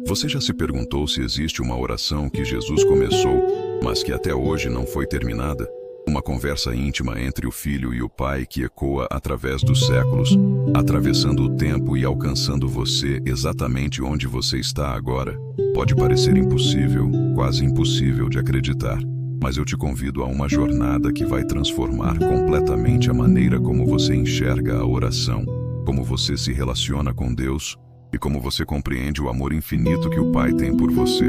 Você já se perguntou se existe uma oração que Jesus começou, mas que até hoje não foi terminada? Uma conversa íntima entre o Filho e o Pai que ecoa através dos séculos, atravessando o tempo e alcançando você exatamente onde você está agora. Pode parecer impossível, quase impossível de acreditar, mas eu te convido a uma jornada que vai transformar completamente a maneira como você enxerga a oração, como você se relaciona com Deus e como você compreende o amor infinito que o Pai tem por você.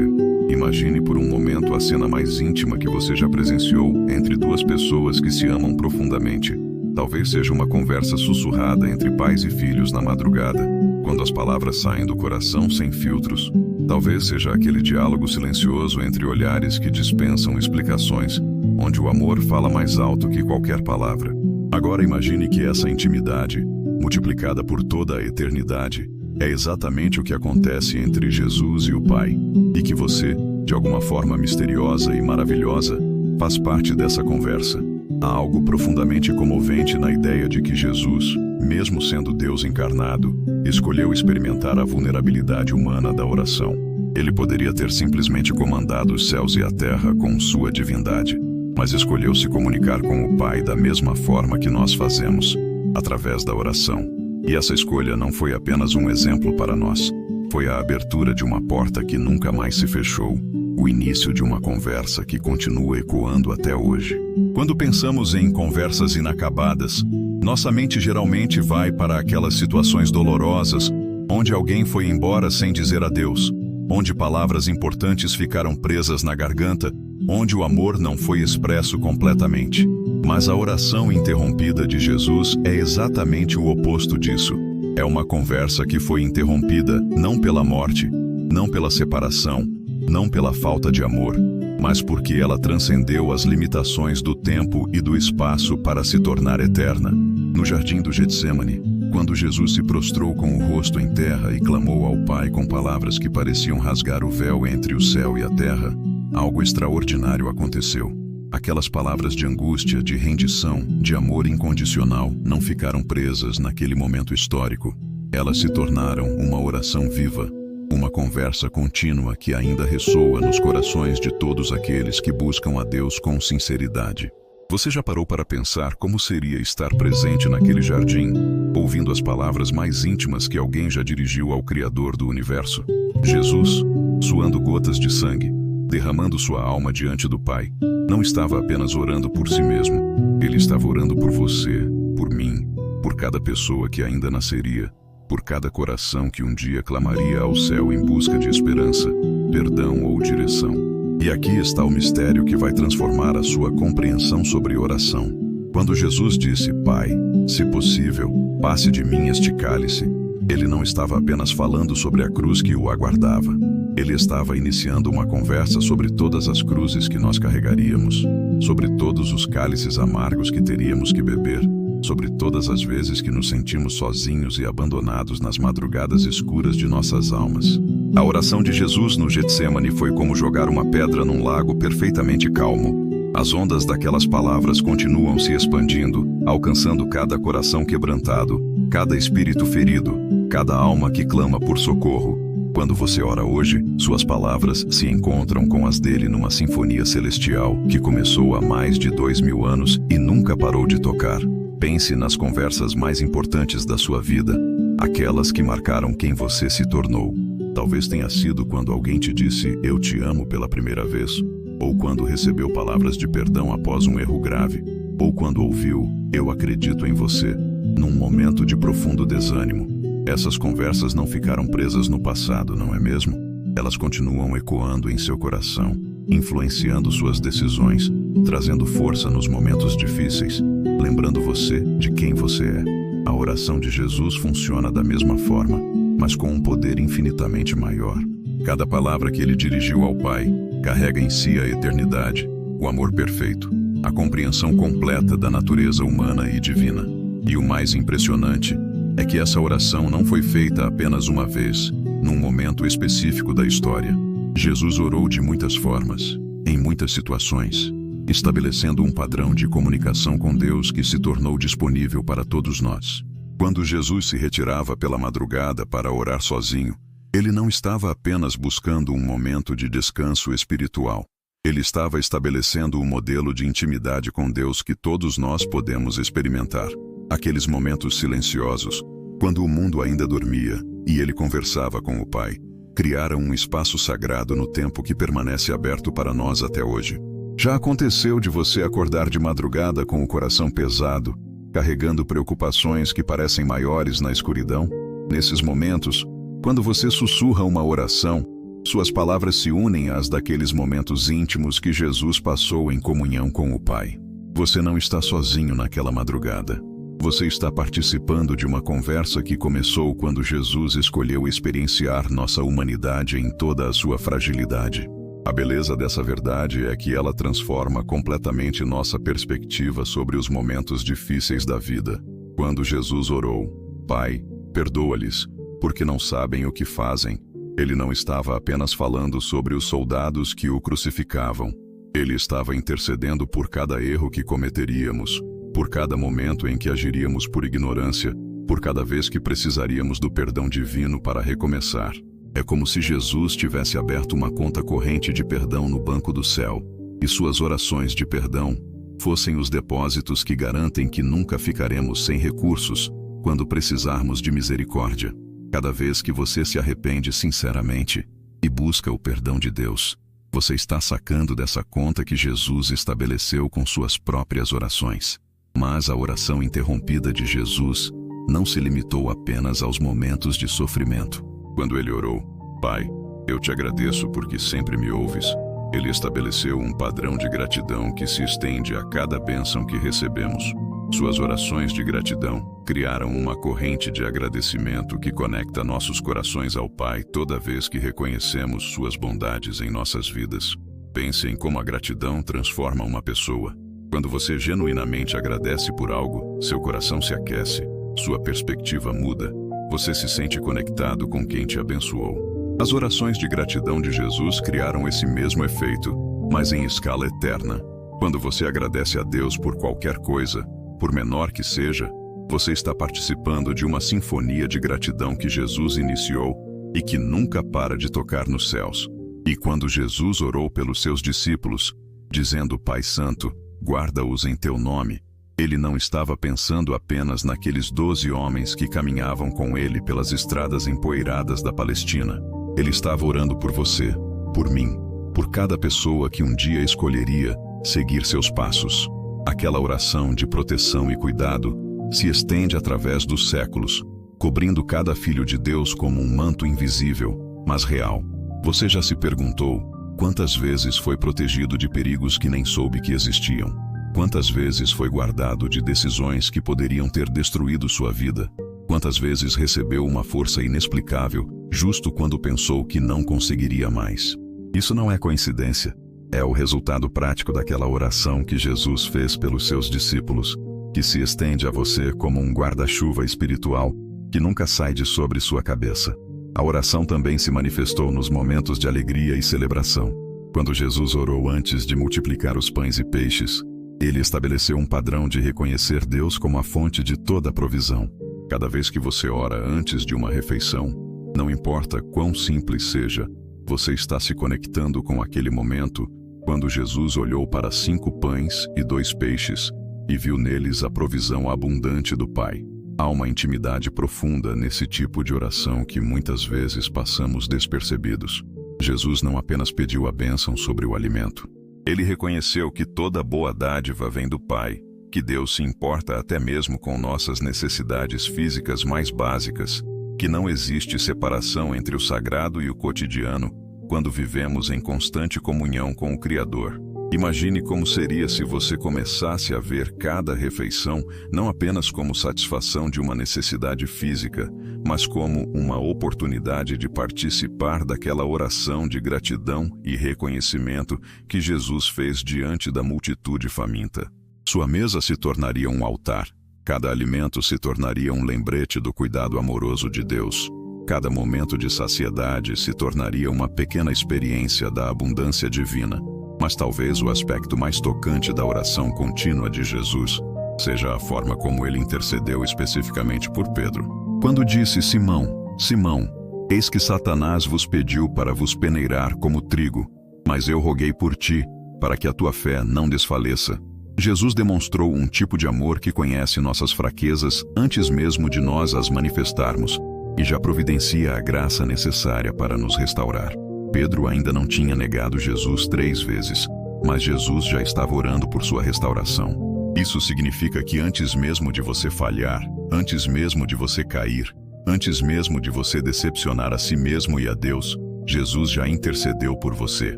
Imagine por um momento a cena mais íntima que você já presenciou entre duas pessoas que se amam profundamente. Talvez seja uma conversa sussurrada entre pais e filhos na madrugada, quando as palavras saem do coração sem filtros. Talvez seja aquele diálogo silencioso entre olhares que dispensam explicações, onde o amor fala mais alto que qualquer palavra. Agora imagine que essa intimidade, multiplicada por toda a eternidade, é exatamente o que acontece entre Jesus e o Pai, e que você, de alguma forma misteriosa e maravilhosa, faz parte dessa conversa. Há algo profundamente comovente na ideia de que Jesus, mesmo sendo Deus encarnado, escolheu experimentar a vulnerabilidade humana da oração. Ele poderia ter simplesmente comandado os céus e a terra com sua divindade, mas escolheu se comunicar com o Pai da mesma forma que nós fazemos, através da oração. E essa escolha não foi apenas um exemplo para nós. Foi a abertura de uma porta que nunca mais se fechou. O início de uma conversa que continua ecoando até hoje. Quando pensamos em conversas inacabadas, nossa mente geralmente vai para aquelas situações dolorosas, onde alguém foi embora sem dizer adeus, onde palavras importantes ficaram presas na garganta, onde o amor não foi expresso completamente. Mas a oração interrompida de Jesus é exatamente o oposto disso. É uma conversa que foi interrompida não pela morte, não pela separação, não pela falta de amor, mas porque ela transcendeu as limitações do tempo e do espaço para se tornar eterna. No jardim do Getsêmani, quando Jesus se prostrou com o rosto em terra e clamou ao Pai com palavras que pareciam rasgar o véu entre o céu e a terra, algo extraordinário aconteceu. Aquelas palavras de angústia, de rendição, de amor incondicional não ficaram presas naquele momento histórico. Elas se tornaram uma oração viva, uma conversa contínua que ainda ressoa nos corações de todos aqueles que buscam a Deus com sinceridade. Você já parou para pensar como seria estar presente naquele jardim, ouvindo as palavras mais íntimas que alguém já dirigiu ao Criador do Universo? Jesus, suando gotas de sangue, derramando sua alma diante do Pai, não estava apenas orando por si mesmo. Ele estava orando por você, por mim, por cada pessoa que ainda nasceria, por cada coração que um dia clamaria ao céu em busca de esperança, perdão ou direção. E aqui está o mistério que vai transformar a sua compreensão sobre oração. Quando Jesus disse, Pai, se possível, passe de mim este cálice, ele não estava apenas falando sobre a cruz que o aguardava. Ele estava iniciando uma conversa sobre todas as cruzes que nós carregaríamos, sobre todos os cálices amargos que teríamos que beber, sobre todas as vezes que nos sentimos sozinhos e abandonados nas madrugadas escuras de nossas almas. A oração de Jesus no Getsêmani foi como jogar uma pedra num lago perfeitamente calmo. As ondas daquelas palavras continuam se expandindo, alcançando cada coração quebrantado, cada espírito ferido, cada alma que clama por socorro. Quando você ora hoje, suas palavras se encontram com as dele numa sinfonia celestial que começou há mais de 2000 anos e nunca parou de tocar. Pense nas conversas mais importantes da sua vida, aquelas que marcaram quem você se tornou. Talvez tenha sido quando alguém te disse, eu te amo pela primeira vez, ou quando recebeu palavras de perdão após um erro grave, ou quando ouviu, eu acredito em você, num momento de profundo desânimo. Essas conversas não ficaram presas no passado, não é mesmo? Elas continuam ecoando em seu coração, influenciando suas decisões, trazendo força nos momentos difíceis, lembrando você de quem você é. A oração de Jesus funciona da mesma forma, mas com um poder infinitamente maior. Cada palavra que ele dirigiu ao Pai carrega em si a eternidade, o amor perfeito, a compreensão completa da natureza humana e divina. E o mais impressionante é que essa oração não foi feita apenas uma vez, num momento específico da história. Jesus orou de muitas formas, em muitas situações, estabelecendo um padrão de comunicação com Deus que se tornou disponível para todos nós. Quando Jesus se retirava pela madrugada para orar sozinho, ele não estava apenas buscando um momento de descanso espiritual. Ele estava estabelecendo um modelo de intimidade com Deus que todos nós podemos experimentar. Aqueles momentos silenciosos, quando o mundo ainda dormia e ele conversava com o Pai, criaram um espaço sagrado no tempo que permanece aberto para nós até hoje. Já aconteceu de você acordar de madrugada com o coração pesado, carregando preocupações que parecem maiores na escuridão? Nesses momentos, quando você sussurra uma oração, suas palavras se unem às daqueles momentos íntimos que Jesus passou em comunhão com o Pai. Você não está sozinho naquela madrugada. Você está participando de uma conversa que começou quando Jesus escolheu experienciar nossa humanidade em toda a sua fragilidade. A beleza dessa verdade é que ela transforma completamente nossa perspectiva sobre os momentos difíceis da vida. Quando Jesus orou, Pai, perdoa-lhes, porque não sabem o que fazem, ele não estava apenas falando sobre os soldados que o crucificavam. Ele estava intercedendo por cada erro que cometeríamos, por cada momento em que agiríamos por ignorância, por cada vez que precisaríamos do perdão divino para recomeçar. É como se Jesus tivesse aberto uma conta corrente de perdão no banco do céu, e suas orações de perdão fossem os depósitos que garantem que nunca ficaremos sem recursos quando precisarmos de misericórdia. Cada vez que você se arrepende sinceramente e busca o perdão de Deus, você está sacando dessa conta que Jesus estabeleceu com suas próprias orações. Mas a oração interrompida de Jesus não se limitou apenas aos momentos de sofrimento. Quando ele orou, Pai, eu te agradeço porque sempre me ouves, ele estabeleceu um padrão de gratidão que se estende a cada bênção que recebemos. Suas orações de gratidão criaram uma corrente de agradecimento que conecta nossos corações ao Pai toda vez que reconhecemos suas bondades em nossas vidas. Pense em como a gratidão transforma uma pessoa. Quando você genuinamente agradece por algo, seu coração se aquece, sua perspectiva muda, você se sente conectado com quem te abençoou. As orações de gratidão de Jesus criaram esse mesmo efeito, mas em escala eterna. Quando você agradece a Deus por qualquer coisa, por menor que seja, você está participando de uma sinfonia de gratidão que Jesus iniciou e que nunca para de tocar nos céus. E quando Jesus orou pelos seus discípulos, dizendo: Pai Santo, guarda-os em teu nome, ele não estava pensando apenas naqueles 12 homens que caminhavam com ele pelas estradas empoeiradas da Palestina. Ele estava orando por você, por mim, por cada pessoa que um dia escolheria seguir seus passos. Aquela oração de proteção e cuidado se estende através dos séculos, cobrindo cada filho de Deus como um manto invisível, mas real. Você já se perguntou quantas vezes foi protegido de perigos que nem soube que existiam? Quantas vezes foi guardado de decisões que poderiam ter destruído sua vida? Quantas vezes recebeu uma força inexplicável, justo quando pensou que não conseguiria mais? Isso não é coincidência. É o resultado prático daquela oração que Jesus fez pelos seus discípulos, que se estende a você como um guarda-chuva espiritual que nunca sai de sobre sua cabeça. A oração também se manifestou nos momentos de alegria e celebração. Quando Jesus orou antes de multiplicar os pães e peixes, ele estabeleceu um padrão de reconhecer Deus como a fonte de toda a provisão. Cada vez que você ora antes de uma refeição, não importa quão simples seja, você está se conectando com aquele momento quando Jesus olhou para 5 pães e 2 peixes e viu neles a provisão abundante do Pai. Há uma intimidade profunda nesse tipo de oração que muitas vezes passamos despercebidos. Jesus não apenas pediu a bênção sobre o alimento. Ele reconheceu que toda boa dádiva vem do Pai, que Deus se importa até mesmo com nossas necessidades físicas mais básicas, que não existe separação entre o sagrado e o cotidiano quando vivemos em constante comunhão com o Criador. Imagine como seria se você começasse a ver cada refeição não apenas como satisfação de uma necessidade física, mas como uma oportunidade de participar daquela oração de gratidão e reconhecimento que Jesus fez diante da multitude faminta. Sua mesa se tornaria um altar, cada alimento se tornaria um lembrete do cuidado amoroso de Deus. Cada momento de saciedade se tornaria uma pequena experiência da abundância divina. Mas talvez o aspecto mais tocante da oração contínua de Jesus seja a forma como ele intercedeu especificamente por Pedro. Quando disse: Simão, Simão, eis que Satanás vos pediu para vos peneirar como trigo, mas eu roguei por ti, para que a tua fé não desfaleça. Jesus demonstrou um tipo de amor que conhece nossas fraquezas antes mesmo de nós as manifestarmos, e já providencia a graça necessária para nos restaurar. Pedro ainda não tinha negado Jesus 3 vezes, mas Jesus já estava orando por sua restauração. Isso significa que antes mesmo de você falhar, antes mesmo de você cair, antes mesmo de você decepcionar a si mesmo e a Deus, Jesus já intercedeu por você.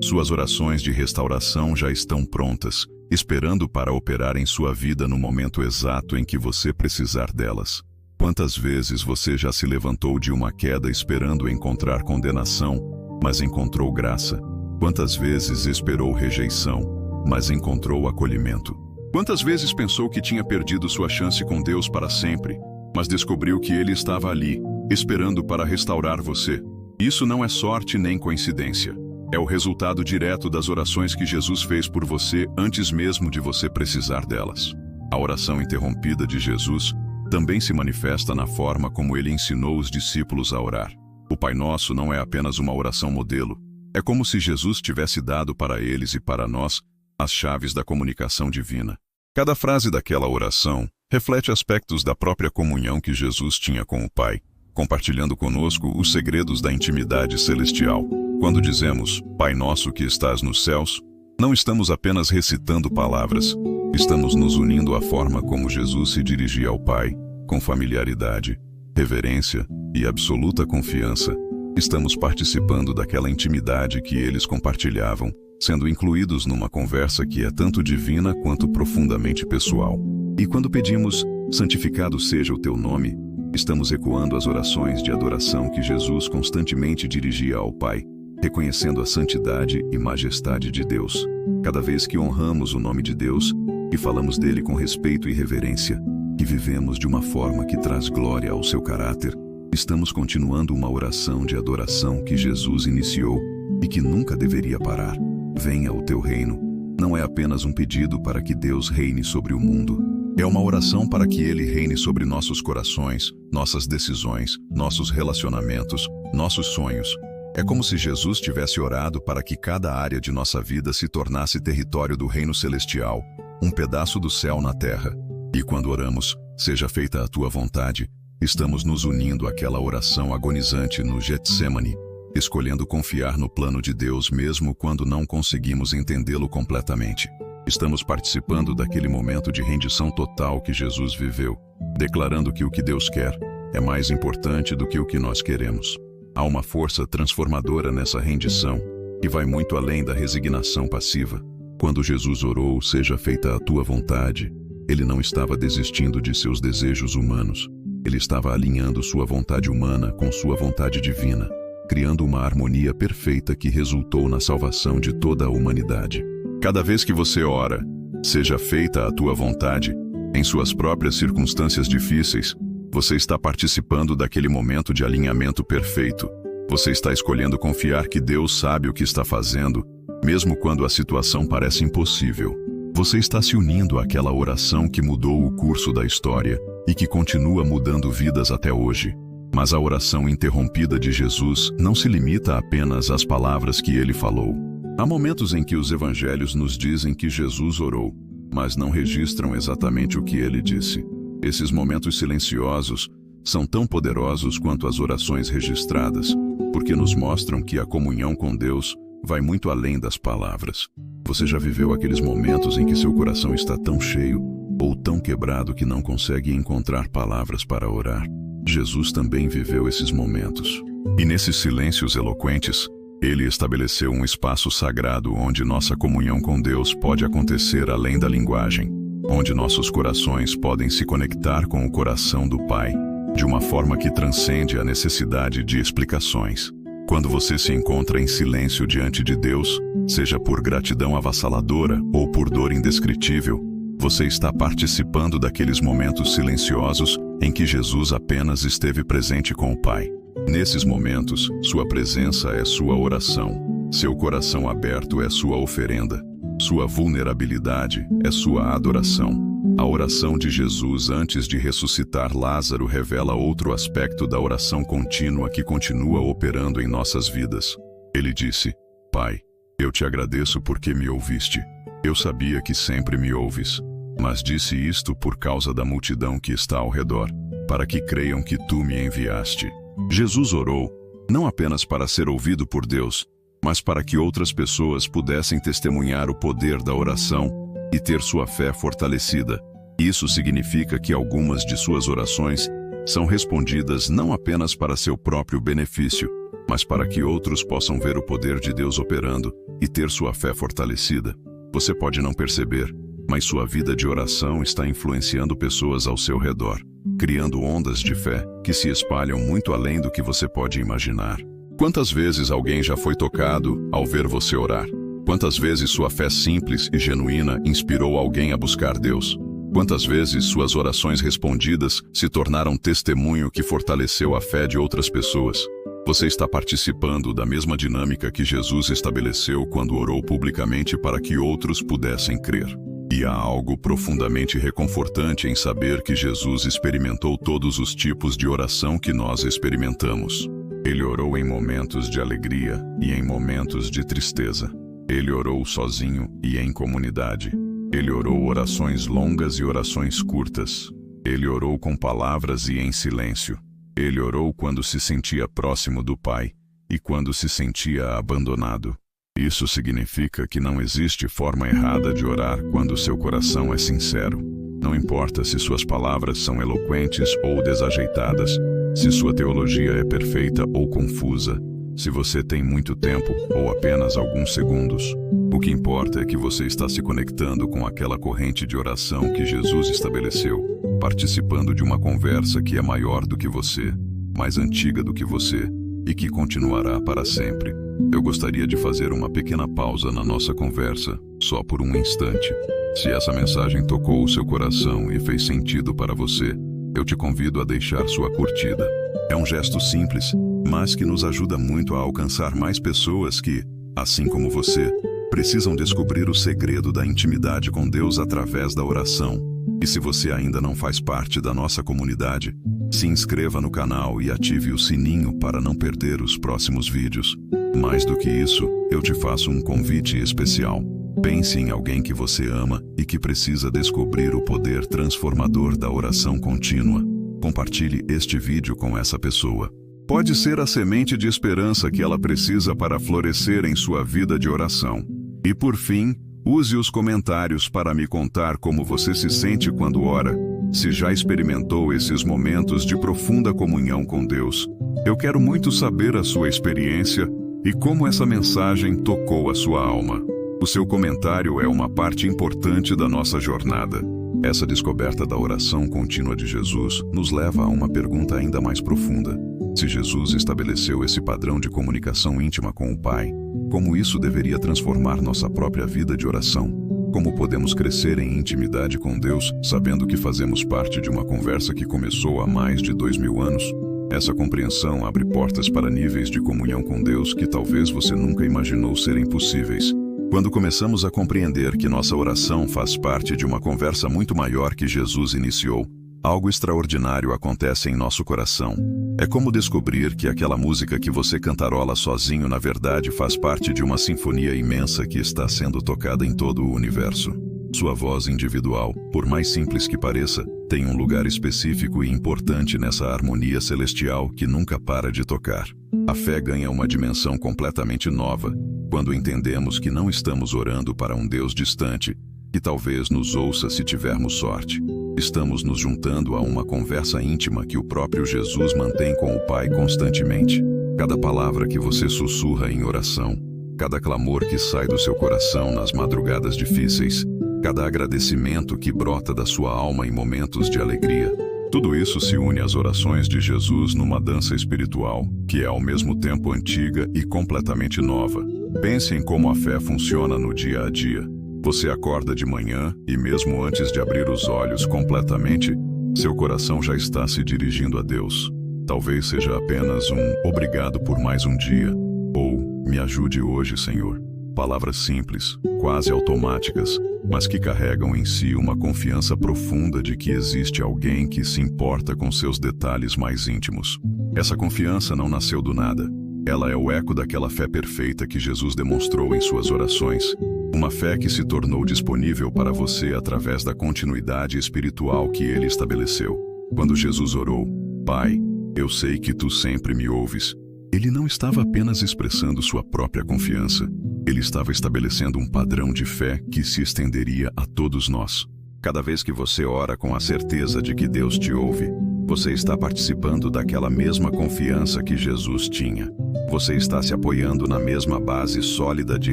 Suas orações de restauração já estão prontas, esperando para operar em sua vida no momento exato em que você precisar delas. Quantas vezes você já se levantou de uma queda esperando encontrar condenação, mas encontrou graça? Quantas vezes esperou rejeição, mas encontrou acolhimento? Quantas vezes pensou que tinha perdido sua chance com Deus para sempre, mas descobriu que Ele estava ali, esperando para restaurar você? Isso não é sorte nem coincidência. É o resultado direto das orações que Jesus fez por você antes mesmo de você precisar delas. A oração interrompida de Jesus também se manifesta na forma como ele ensinou os discípulos a orar. O Pai Nosso não é apenas uma oração modelo. É como se Jesus tivesse dado para eles e para nós as chaves da comunicação divina. Cada frase daquela oração reflete aspectos da própria comunhão que Jesus tinha com o Pai, compartilhando conosco os segredos da intimidade celestial. Quando dizemos, Pai Nosso que estás nos céus, não estamos apenas recitando palavras, estamos nos unindo à forma como Jesus se dirigia ao Pai, com familiaridade, reverência e absoluta confiança. Estamos participando daquela intimidade que eles compartilhavam, sendo incluídos numa conversa que é tanto divina quanto profundamente pessoal. E quando pedimos, santificado seja o teu nome, estamos ecoando as orações de adoração que Jesus constantemente dirigia ao Pai, reconhecendo a santidade e majestade de Deus. Cada vez que honramos o nome de Deus e falamos dele com respeito e reverência, e vivemos de uma forma que traz glória ao seu caráter, estamos continuando uma oração de adoração que Jesus iniciou e que nunca deveria parar. Venha o teu reino. Não é apenas um pedido para que Deus reine sobre o mundo. É uma oração para que Ele reine sobre nossos corações, nossas decisões, nossos relacionamentos, nossos sonhos. É como se Jesus tivesse orado para que cada área de nossa vida se tornasse território do reino celestial, um pedaço do céu na terra. E quando oramos, seja feita a tua vontade, estamos nos unindo àquela oração agonizante no Getsemane, escolhendo confiar no plano de Deus mesmo quando não conseguimos entendê-lo completamente. Estamos participando daquele momento de rendição total que Jesus viveu, declarando que o que Deus quer é mais importante do que o que nós queremos. Há uma força transformadora nessa rendição, que vai muito além da resignação passiva. Quando Jesus orou, seja feita a tua vontade, ele não estava desistindo de seus desejos humanos. Ele estava alinhando sua vontade humana com sua vontade divina, criando uma harmonia perfeita que resultou na salvação de toda a humanidade. Cada vez que você ora, seja feita a tua vontade, em suas próprias circunstâncias difíceis, você está participando daquele momento de alinhamento perfeito. Você está escolhendo confiar que Deus sabe o que está fazendo, mesmo quando a situação parece impossível. Você está se unindo àquela oração que mudou o curso da história e que continua mudando vidas até hoje. Mas a oração interrompida de Jesus não se limita apenas às palavras que ele falou. Há momentos em que os evangelhos nos dizem que Jesus orou, mas não registram exatamente o que ele disse. Esses momentos silenciosos são tão poderosos quanto as orações registradas, porque nos mostram que a comunhão com Deus vai muito além das palavras. Você já viveu aqueles momentos em que seu coração está tão cheio ou tão quebrado que não consegue encontrar palavras para orar? Jesus também viveu esses momentos. E nesses silêncios eloquentes, ele estabeleceu um espaço sagrado onde nossa comunhão com Deus pode acontecer além da linguagem, onde nossos corações podem se conectar com o coração do Pai, de uma forma que transcende a necessidade de explicações. Quando você se encontra em silêncio diante de Deus, seja por gratidão avassaladora ou por dor indescritível, você está participando daqueles momentos silenciosos em que Jesus apenas esteve presente com o Pai. Nesses momentos, sua presença é sua oração, seu coração aberto é sua oferenda, sua vulnerabilidade é sua adoração. A oração de Jesus antes de ressuscitar Lázaro revela outro aspecto da oração contínua que continua operando em nossas vidas. Ele disse: Pai, eu te agradeço porque me ouviste. Eu sabia que sempre me ouves, mas disse isto por causa da multidão que está ao redor, para que creiam que tu me enviaste. Jesus orou, não apenas para ser ouvido por Deus, mas para que outras pessoas pudessem testemunhar o poder da oração e ter sua fé fortalecida. Isso significa que algumas de suas orações são respondidas não apenas para seu próprio benefício, mas para que outros possam ver o poder de Deus operando e ter sua fé fortalecida. Você pode não perceber, mas sua vida de oração está influenciando pessoas ao seu redor, criando ondas de fé que se espalham muito além do que você pode imaginar. Quantas vezes alguém já foi tocado ao ver você orar? Quantas vezes sua fé simples e genuína inspirou alguém a buscar Deus? Quantas vezes suas orações respondidas se tornaram testemunho que fortaleceu a fé de outras pessoas? Você está participando da mesma dinâmica que Jesus estabeleceu quando orou publicamente para que outros pudessem crer. E há algo profundamente reconfortante em saber que Jesus experimentou todos os tipos de oração que nós experimentamos. Ele orou em momentos de alegria e em momentos de tristeza. Ele orou sozinho e em comunidade. Ele orou orações longas e orações curtas. Ele orou com palavras e em silêncio. Ele orou quando se sentia próximo do Pai e quando se sentia abandonado. Isso significa que não existe forma errada de orar quando seu coração é sincero. Não importa se suas palavras são eloquentes ou desajeitadas, se sua teologia é perfeita ou confusa, se você tem muito tempo ou apenas alguns segundos. O que importa é que você está se conectando com aquela corrente de oração que Jesus estabeleceu, participando de uma conversa que é maior do que você, mais antiga do que você e que continuará para sempre. Eu gostaria de fazer uma pequena pausa na nossa conversa, só por um instante. Se essa mensagem tocou o seu coração e fez sentido para você, eu te convido a deixar sua curtida. É um gesto simples, mas que nos ajuda muito a alcançar mais pessoas que, assim como você, precisam descobrir o segredo da intimidade com Deus através da oração. E se você ainda não faz parte da nossa comunidade, se inscreva no canal e ative o sininho para não perder os próximos vídeos. Mais do que isso, eu te faço um convite especial. Pense em alguém que você ama e que precisa descobrir o poder transformador da oração contínua. Compartilhe este vídeo com essa pessoa. Pode ser a semente de esperança que ela precisa para florescer em sua vida de oração. E por fim, use os comentários para me contar como você se sente quando ora, se já experimentou esses momentos de profunda comunhão com Deus. Eu quero muito saber a sua experiência e como essa mensagem tocou a sua alma. O seu comentário é uma parte importante da nossa jornada. Essa descoberta da oração contínua de Jesus nos leva a uma pergunta ainda mais profunda. Se Jesus estabeleceu esse padrão de comunicação íntima com o Pai, como isso deveria transformar nossa própria vida de oração? Como podemos crescer em intimidade com Deus, sabendo que fazemos parte de uma conversa que começou há mais de 2000 anos? Essa compreensão abre portas para níveis de comunhão com Deus que talvez você nunca imaginou serem possíveis. Quando começamos a compreender que nossa oração faz parte de uma conversa muito maior que Jesus iniciou, algo extraordinário acontece em nosso coração. É como descobrir que aquela música que você cantarola sozinho na verdade faz parte de uma sinfonia imensa que está sendo tocada em todo o universo. Sua voz individual, por mais simples que pareça, tem um lugar específico e importante nessa harmonia celestial que nunca para de tocar. A fé ganha uma dimensão completamente nova quando entendemos que não estamos orando para um Deus distante, que talvez nos ouça se tivermos sorte. Estamos nos juntando a uma conversa íntima que o próprio Jesus mantém com o Pai constantemente. Cada palavra que você sussurra em oração, cada clamor que sai do seu coração nas madrugadas difíceis, cada agradecimento que brota da sua alma em momentos de alegria, tudo isso se une às orações de Jesus numa dança espiritual, que é ao mesmo tempo antiga e completamente nova. Pense em como a fé funciona no dia a dia. Você acorda de manhã e mesmo antes de abrir os olhos completamente, seu coração já está se dirigindo a Deus. Talvez seja apenas um "obrigado por mais um dia" ou "me ajude hoje, Senhor". palavras simples, quase automáticas, mas que carregam em si uma confiança profunda de que existe alguém que se importa com seus detalhes mais íntimos. Essa confiança não nasceu do nada. Ela é o eco daquela fé perfeita que Jesus demonstrou em suas orações. Uma fé que se tornou disponível para você através da continuidade espiritual que ele estabeleceu. Quando Jesus orou, Pai, eu sei que tu sempre me ouves. Ele não estava apenas expressando sua própria confiança. Ele estava estabelecendo um padrão de fé que se estenderia a todos nós. Cada vez que você ora com a certeza de que Deus te ouve, você está participando daquela mesma confiança que Jesus tinha. Você está se apoiando na mesma base sólida de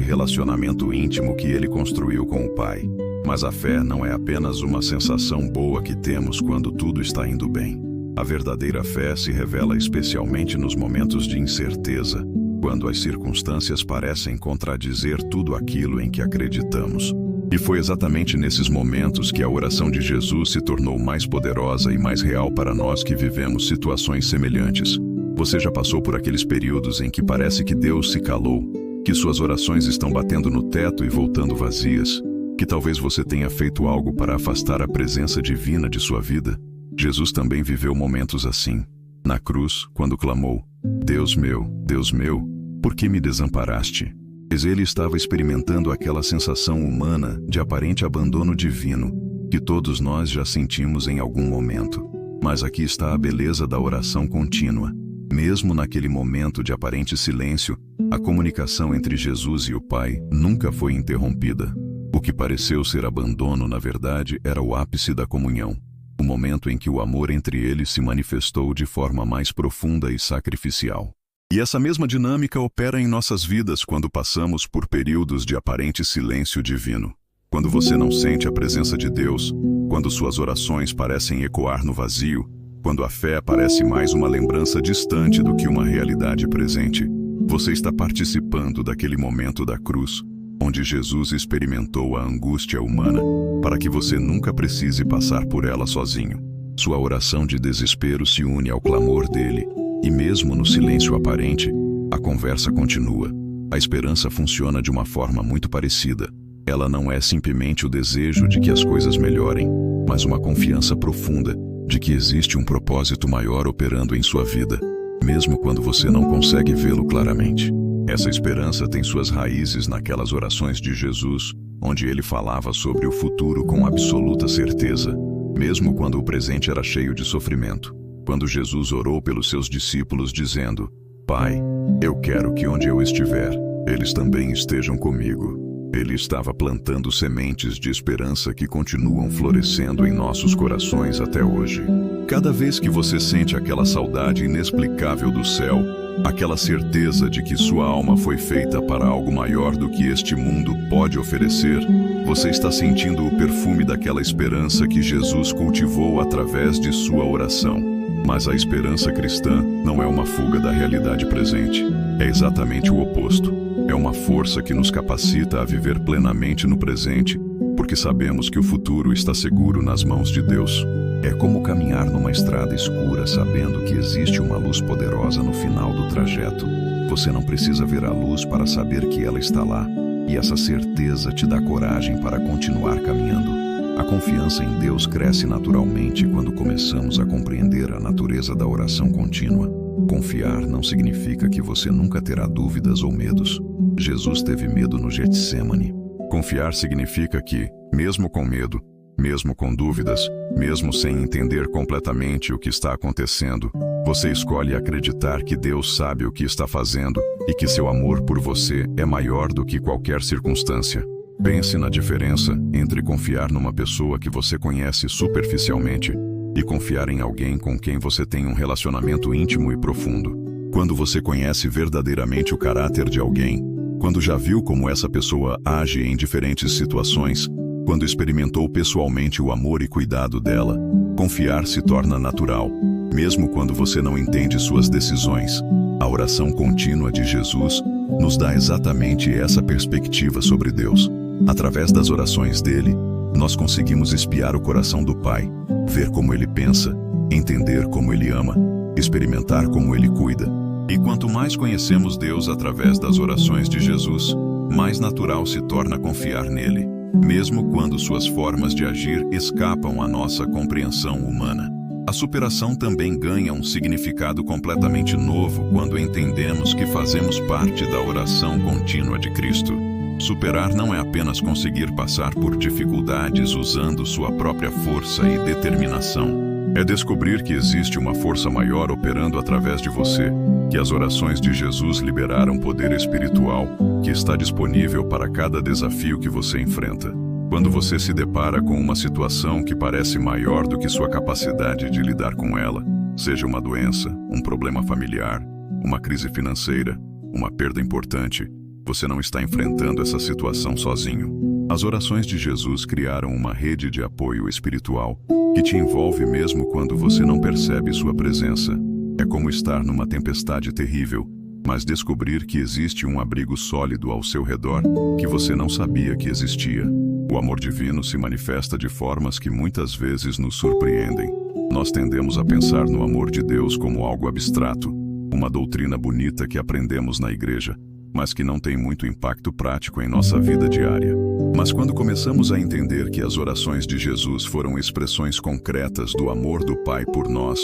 relacionamento íntimo que ele construiu com o Pai. Mas a fé não é apenas uma sensação boa que temos quando tudo está indo bem. A verdadeira fé se revela especialmente nos momentos de incerteza, quando as circunstâncias parecem contradizer tudo aquilo em que acreditamos. E foi exatamente nesses momentos que a oração de Jesus se tornou mais poderosa e mais real para nós que vivemos situações semelhantes. Você já passou por aqueles períodos em que parece que Deus se calou, que suas orações estão batendo no teto e voltando vazias, que talvez você tenha feito algo para afastar a presença divina de sua vida? Jesus também viveu momentos assim. Na cruz, quando clamou, Deus meu, por que me desamparaste? Pois ele estava experimentando aquela sensação humana de aparente abandono divino, que todos nós já sentimos em algum momento. Mas aqui está a beleza da oração contínua. Mesmo naquele momento de aparente silêncio, a comunicação entre Jesus e o Pai nunca foi interrompida. O que pareceu ser abandono, na verdade, era o ápice da comunhão. O momento em que o amor entre eles se manifestou de forma mais profunda e sacrificial. E essa mesma dinâmica opera em nossas vidas quando passamos por períodos de aparente silêncio divino. Quando você não sente a presença de Deus, quando suas orações parecem ecoar no vazio, quando a fé parece mais uma lembrança distante do que uma realidade presente, você está participando daquele momento da cruz, onde Jesus experimentou a angústia humana, para que você nunca precise passar por ela sozinho. Sua oração de desespero se une ao clamor dele, e mesmo no silêncio aparente, a conversa continua. A esperança funciona de uma forma muito parecida. Ela não é simplesmente o desejo de que as coisas melhorem, mas uma confiança profunda de que existe um propósito maior operando em sua vida, mesmo quando você não consegue vê-lo claramente. Essa esperança tem suas raízes naquelas orações de Jesus, onde ele falava sobre o futuro com absoluta certeza, mesmo quando o presente era cheio de sofrimento. Quando Jesus orou pelos seus discípulos dizendo, Pai, eu quero que onde eu estiver, eles também estejam comigo. Ele estava plantando sementes de esperança que continuam florescendo em nossos corações até hoje. Cada vez que você sente aquela saudade inexplicável do céu, aquela certeza de que sua alma foi feita para algo maior do que este mundo pode oferecer, você está sentindo o perfume daquela esperança que Jesus cultivou através de sua oração. Mas a esperança cristã não é uma fuga da realidade presente. É exatamente o oposto. É uma força que nos capacita a viver plenamente no presente, porque sabemos que o futuro está seguro nas mãos de Deus. É como caminhar numa estrada escura sabendo que existe uma luz poderosa no final do trajeto. Você não precisa ver a luz para saber que ela está lá, e essa certeza te dá coragem para continuar caminhando. A confiança em Deus cresce naturalmente quando começamos a compreender a natureza da oração contínua. Confiar não significa que você nunca terá dúvidas ou medos. Jesus teve medo no Getsêmani. Confiar significa que, mesmo com medo, mesmo com dúvidas, mesmo sem entender completamente o que está acontecendo, você escolhe acreditar que Deus sabe o que está fazendo e que seu amor por você é maior do que qualquer circunstância. Pense na diferença entre confiar numa pessoa que você conhece superficialmente e confiar em alguém com quem você tem um relacionamento íntimo e profundo. Quando você conhece verdadeiramente o caráter de alguém, quando já viu como essa pessoa age em diferentes situações, quando experimentou pessoalmente o amor e cuidado dela, confiar se torna natural, mesmo quando você não entende suas decisões. A oração contínua de Jesus nos dá exatamente essa perspectiva sobre Deus. Através das orações dele, nós conseguimos espiar o coração do Pai, ver como ele pensa, entender como ele ama, experimentar como ele cuida. E quanto mais conhecemos Deus através das orações de Jesus, mais natural se torna confiar nele, mesmo quando suas formas de agir escapam à nossa compreensão humana. A superação também ganha um significado completamente novo quando entendemos que fazemos parte da oração contínua de Cristo. Superar não é apenas conseguir passar por dificuldades usando sua própria força e determinação. É descobrir que existe uma força maior operando através de você, que as orações de Jesus liberaram poder espiritual que está disponível para cada desafio que você enfrenta. Quando você se depara com uma situação que parece maior do que sua capacidade de lidar com ela, seja uma doença, um problema familiar, uma crise financeira, uma perda importante, você não está enfrentando essa situação sozinho. As orações de Jesus criaram uma rede de apoio espiritual que te envolve mesmo quando você não percebe sua presença. É como estar numa tempestade terrível, mas descobrir que existe um abrigo sólido ao seu redor que você não sabia que existia. O amor divino se manifesta de formas que muitas vezes nos surpreendem. Nós tendemos a pensar no amor de Deus como algo abstrato, uma doutrina bonita que aprendemos na igreja, mas que não tem muito impacto prático em nossa vida diária. Mas quando começamos a entender que as orações de Jesus foram expressões concretas do amor do Pai por nós,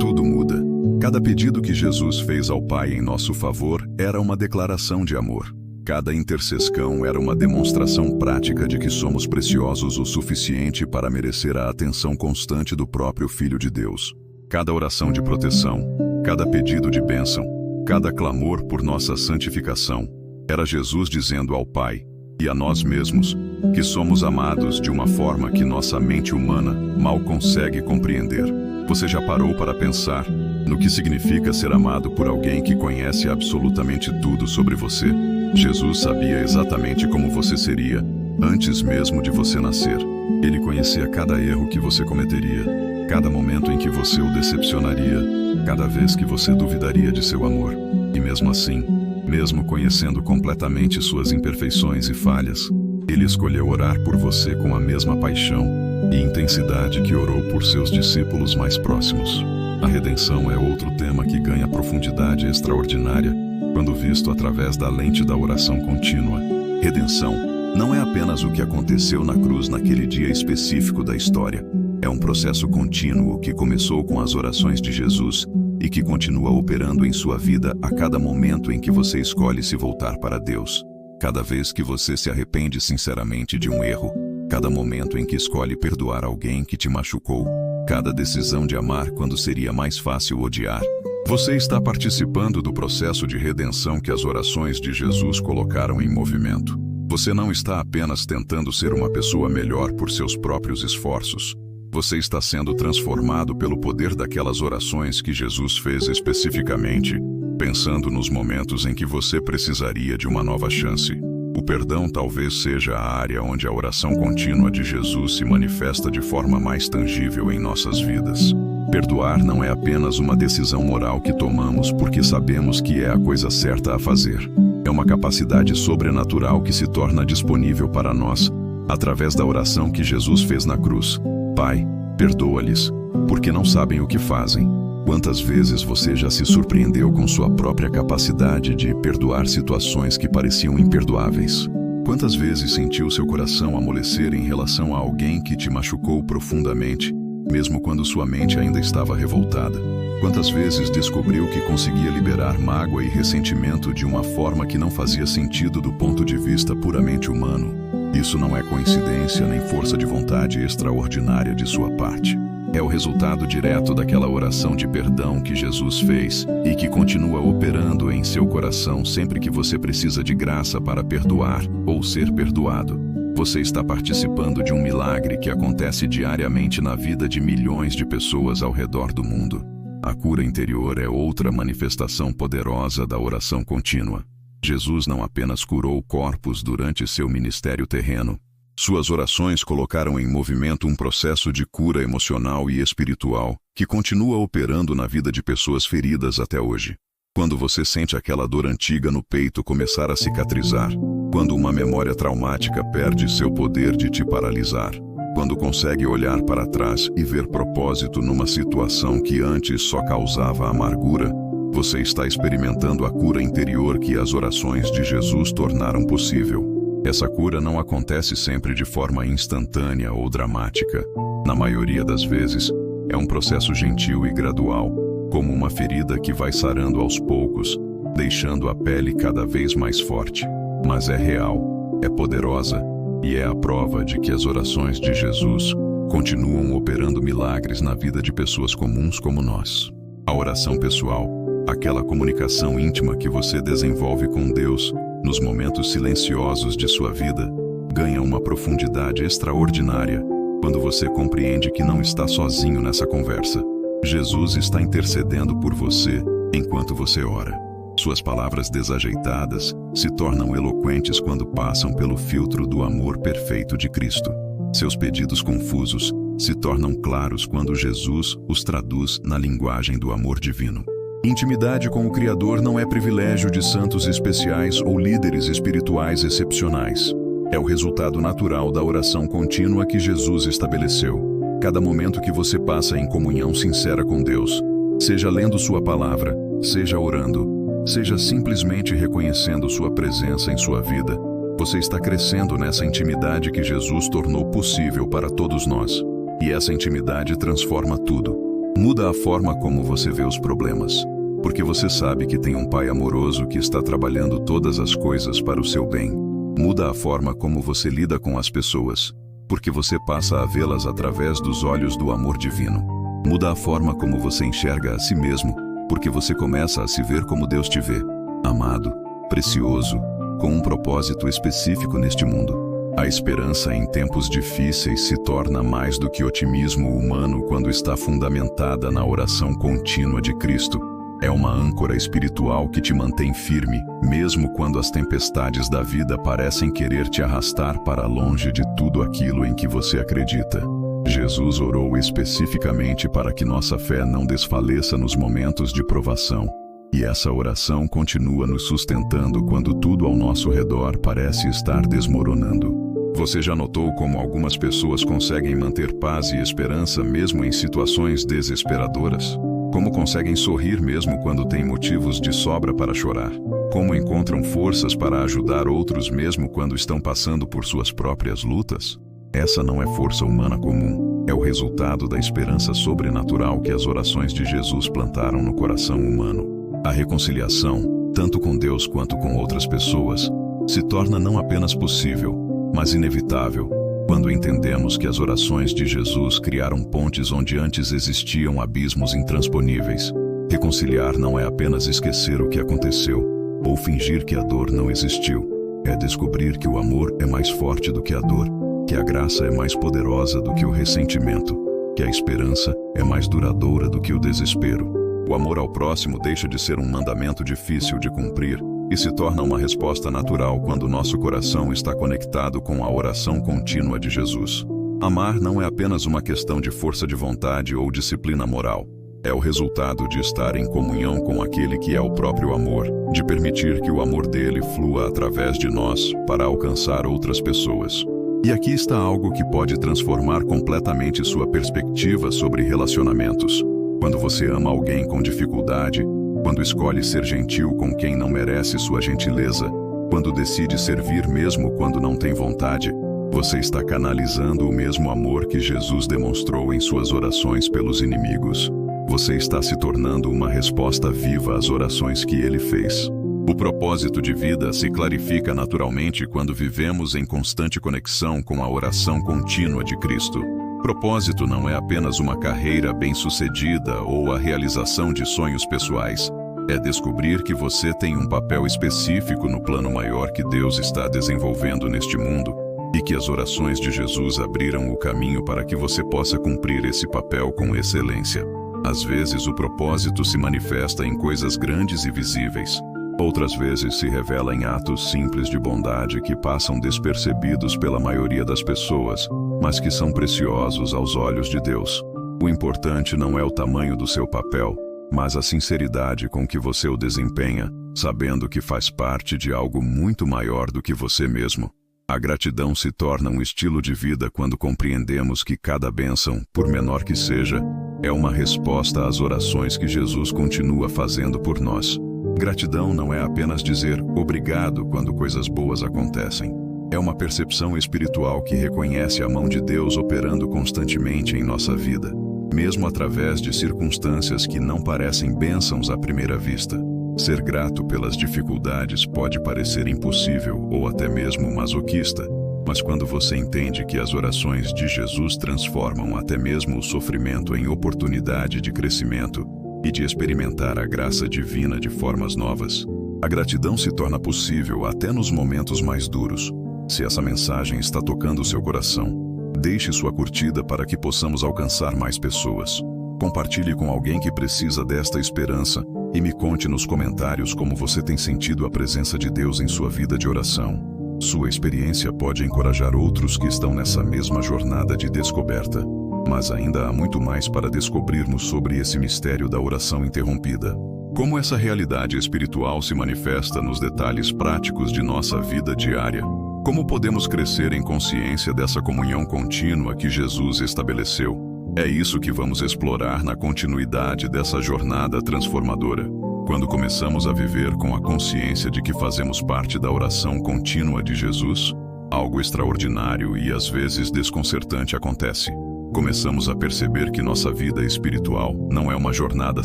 tudo muda. Cada pedido que Jesus fez ao Pai em nosso favor era uma declaração de amor. Cada intercessão era uma demonstração prática de que somos preciosos o suficiente para merecer a atenção constante do próprio Filho de Deus. Cada oração de proteção, cada pedido de bênção, cada clamor por nossa santificação, era Jesus dizendo ao Pai, e a nós mesmos, que somos amados de uma forma que nossa mente humana mal consegue compreender. Você já parou para pensar no que significa ser amado por alguém que conhece absolutamente tudo sobre você? Jesus sabia exatamente como você seria, antes mesmo de você nascer. Ele conhecia cada erro que você cometeria, cada momento em que você o decepcionaria, cada vez que você duvidaria de seu amor. E mesmo assim, mesmo conhecendo completamente suas imperfeições e falhas, Ele escolheu orar por você com a mesma paixão e intensidade que orou por seus discípulos mais próximos. A redenção é outro tema que ganha profundidade extraordinária quando visto através da lente da oração contínua. Redenção não é apenas o que aconteceu na cruz naquele dia específico da história. É um processo contínuo que começou com as orações de Jesus e que continua operando em sua vida a cada momento em que você escolhe se voltar para Deus. Cada vez que você se arrepende sinceramente de um erro, cada momento em que escolhe perdoar alguém que te machucou, cada decisão de amar quando seria mais fácil odiar. Você está participando do processo de redenção que as orações de Jesus colocaram em movimento. Você não está apenas tentando ser uma pessoa melhor por seus próprios esforços. Você está sendo transformado pelo poder daquelas orações que Jesus fez especificamente, pensando nos momentos em que você precisaria de uma nova chance. O perdão talvez seja a área onde a oração contínua de Jesus se manifesta de forma mais tangível em nossas vidas. Perdoar não é apenas uma decisão moral que tomamos porque sabemos que é a coisa certa a fazer. É uma capacidade sobrenatural que se torna disponível para nós, através da oração que Jesus fez na cruz. Pai, perdoa-lhes, porque não sabem o que fazem. Quantas vezes você já se surpreendeu com sua própria capacidade de perdoar situações que pareciam imperdoáveis? Quantas vezes sentiu seu coração amolecer em relação a alguém que te machucou profundamente, mesmo quando sua mente ainda estava revoltada? Quantas vezes descobriu que conseguia liberar mágoa e ressentimento de uma forma que não fazia sentido do ponto de vista puramente humano? Isso não é coincidência nem força de vontade extraordinária de sua parte. É o resultado direto daquela oração de perdão que Jesus fez e que continua operando em seu coração sempre que você precisa de graça para perdoar ou ser perdoado. Você está participando de um milagre que acontece diariamente na vida de milhões de pessoas ao redor do mundo. A cura interior é outra manifestação poderosa da oração contínua. Jesus não apenas curou corpos durante seu ministério terreno. Suas orações colocaram em movimento um processo de cura emocional e espiritual que continua operando na vida de pessoas feridas até hoje. Quando você sente aquela dor antiga no peito começar a cicatrizar, quando uma memória traumática perde seu poder de te paralisar, quando consegue olhar para trás e ver propósito numa situação que antes só causava amargura, Você está experimentando a cura interior que as orações de Jesus tornaram possível. Essa cura não acontece sempre de forma instantânea ou dramática. Na maioria das vezes, é um processo gentil e gradual, como uma ferida que vai sarando aos poucos, deixando a pele cada vez mais forte. Mas é real, é poderosa e é a prova de que as orações de Jesus continuam operando milagres na vida de pessoas comuns como nós. A oração pessoal, aquela comunicação íntima que você desenvolve com Deus nos momentos silenciosos de sua vida, ganha uma profundidade extraordinária quando você compreende que não está sozinho nessa conversa. Jesus está intercedendo por você enquanto você ora. Suas palavras desajeitadas se tornam eloquentes quando passam pelo filtro do amor perfeito de Cristo. Seus pedidos confusos se tornam claros quando Jesus os traduz na linguagem do amor divino. Intimidade com o Criador não é privilégio de santos especiais ou líderes espirituais excepcionais. É o resultado natural da oração contínua que Jesus estabeleceu. Cada momento que você passa em comunhão sincera com Deus, seja lendo sua palavra, seja orando, seja simplesmente reconhecendo sua presença em sua vida, você está crescendo nessa intimidade que Jesus tornou possível para todos nós. E essa intimidade transforma tudo. Muda a forma como você vê os problemas, porque você sabe que tem um Pai amoroso que está trabalhando todas as coisas para o seu bem. Muda a forma como você lida com as pessoas, porque você passa a vê-las através dos olhos do amor divino. Muda a forma como você enxerga a si mesmo, porque você começa a se ver como Deus te vê, amado, precioso, com um propósito específico neste mundo. A esperança em tempos difíceis se torna mais do que otimismo humano quando está fundamentada na oração contínua de Cristo. É uma âncora espiritual que te mantém firme, mesmo quando as tempestades da vida parecem querer te arrastar para longe de tudo aquilo em que você acredita. Jesus orou especificamente para que nossa fé não desfaleça nos momentos de provação. E essa oração continua nos sustentando quando tudo ao nosso redor parece estar desmoronando. Você já notou como algumas pessoas conseguem manter paz e esperança mesmo em situações desesperadoras? Como conseguem sorrir mesmo quando têm motivos de sobra para chorar? Como encontram forças para ajudar outros mesmo quando estão passando por suas próprias lutas? Essa não é força humana comum, é o resultado da esperança sobrenatural que as orações de Jesus plantaram no coração humano. A reconciliação, tanto com Deus quanto com outras pessoas, se torna não apenas possível, mas inevitável, quando entendemos que as orações de Jesus criaram pontes onde antes existiam abismos intransponíveis. Reconciliar não é apenas esquecer o que aconteceu, ou fingir que a dor não existiu. É descobrir que o amor é mais forte do que a dor, que a graça é mais poderosa do que o ressentimento, que a esperança é mais duradoura do que o desespero. O amor ao próximo deixa de ser um mandamento difícil de cumprir e se torna uma resposta natural quando nosso coração está conectado com a oração contínua de Jesus. Amar não é apenas uma questão de força de vontade ou disciplina moral. É o resultado de estar em comunhão com aquele que é o próprio amor, de permitir que o amor dele flua através de nós para alcançar outras pessoas. E aqui está algo que pode transformar completamente sua perspectiva sobre relacionamentos. Quando você ama alguém com dificuldade, quando escolhe ser gentil com quem não merece sua gentileza, quando decide servir mesmo quando não tem vontade, você está canalizando o mesmo amor que Jesus demonstrou em suas orações pelos inimigos. Você está se tornando uma resposta viva às orações que ele fez. O propósito de vida se clarifica naturalmente quando vivemos em constante conexão com a oração contínua de Cristo. Propósito não é apenas uma carreira bem-sucedida ou a realização de sonhos pessoais. É descobrir que você tem um papel específico no plano maior que Deus está desenvolvendo neste mundo e que as orações de Jesus abriram o caminho para que você possa cumprir esse papel com excelência. Às vezes o propósito se manifesta em coisas grandes e visíveis. Outras vezes se revela em atos simples de bondade que passam despercebidos pela maioria das pessoas, mas que são preciosos aos olhos de Deus. O importante não é o tamanho do seu papel, mas a sinceridade com que você o desempenha, sabendo que faz parte de algo muito maior do que você mesmo. A gratidão se torna um estilo de vida quando compreendemos que cada bênção, por menor que seja, É uma resposta às orações que Jesus continua fazendo por nós. Gratidão não é apenas dizer obrigado quando coisas boas acontecem. É uma percepção espiritual que reconhece a mão de Deus operando constantemente em nossa vida, mesmo através de circunstâncias que não parecem bênçãos à primeira vista. Ser grato pelas dificuldades pode parecer impossível ou até mesmo masoquista, mas quando você entende que as orações de Jesus transformam até mesmo o sofrimento em oportunidade de crescimento e de experimentar a graça divina de formas novas, a gratidão se torna possível até nos momentos mais duros. Se essa mensagem está tocando seu coração, deixe sua curtida para que possamos alcançar mais pessoas. Compartilhe com alguém que precisa desta esperança e me conte nos comentários como você tem sentido a presença de Deus em sua vida de oração. Sua experiência pode encorajar outros que estão nessa mesma jornada de descoberta, mas ainda há muito mais para descobrirmos sobre esse mistério da oração interrompida. Como essa realidade espiritual se manifesta nos detalhes práticos de nossa vida diária? Como podemos crescer em consciência dessa comunhão contínua que Jesus estabeleceu? É isso que vamos explorar na continuidade dessa jornada transformadora. Quando começamos a viver com a consciência de que fazemos parte da oração contínua de Jesus, algo extraordinário e às vezes desconcertante acontece. Começamos a perceber que nossa vida espiritual não é uma jornada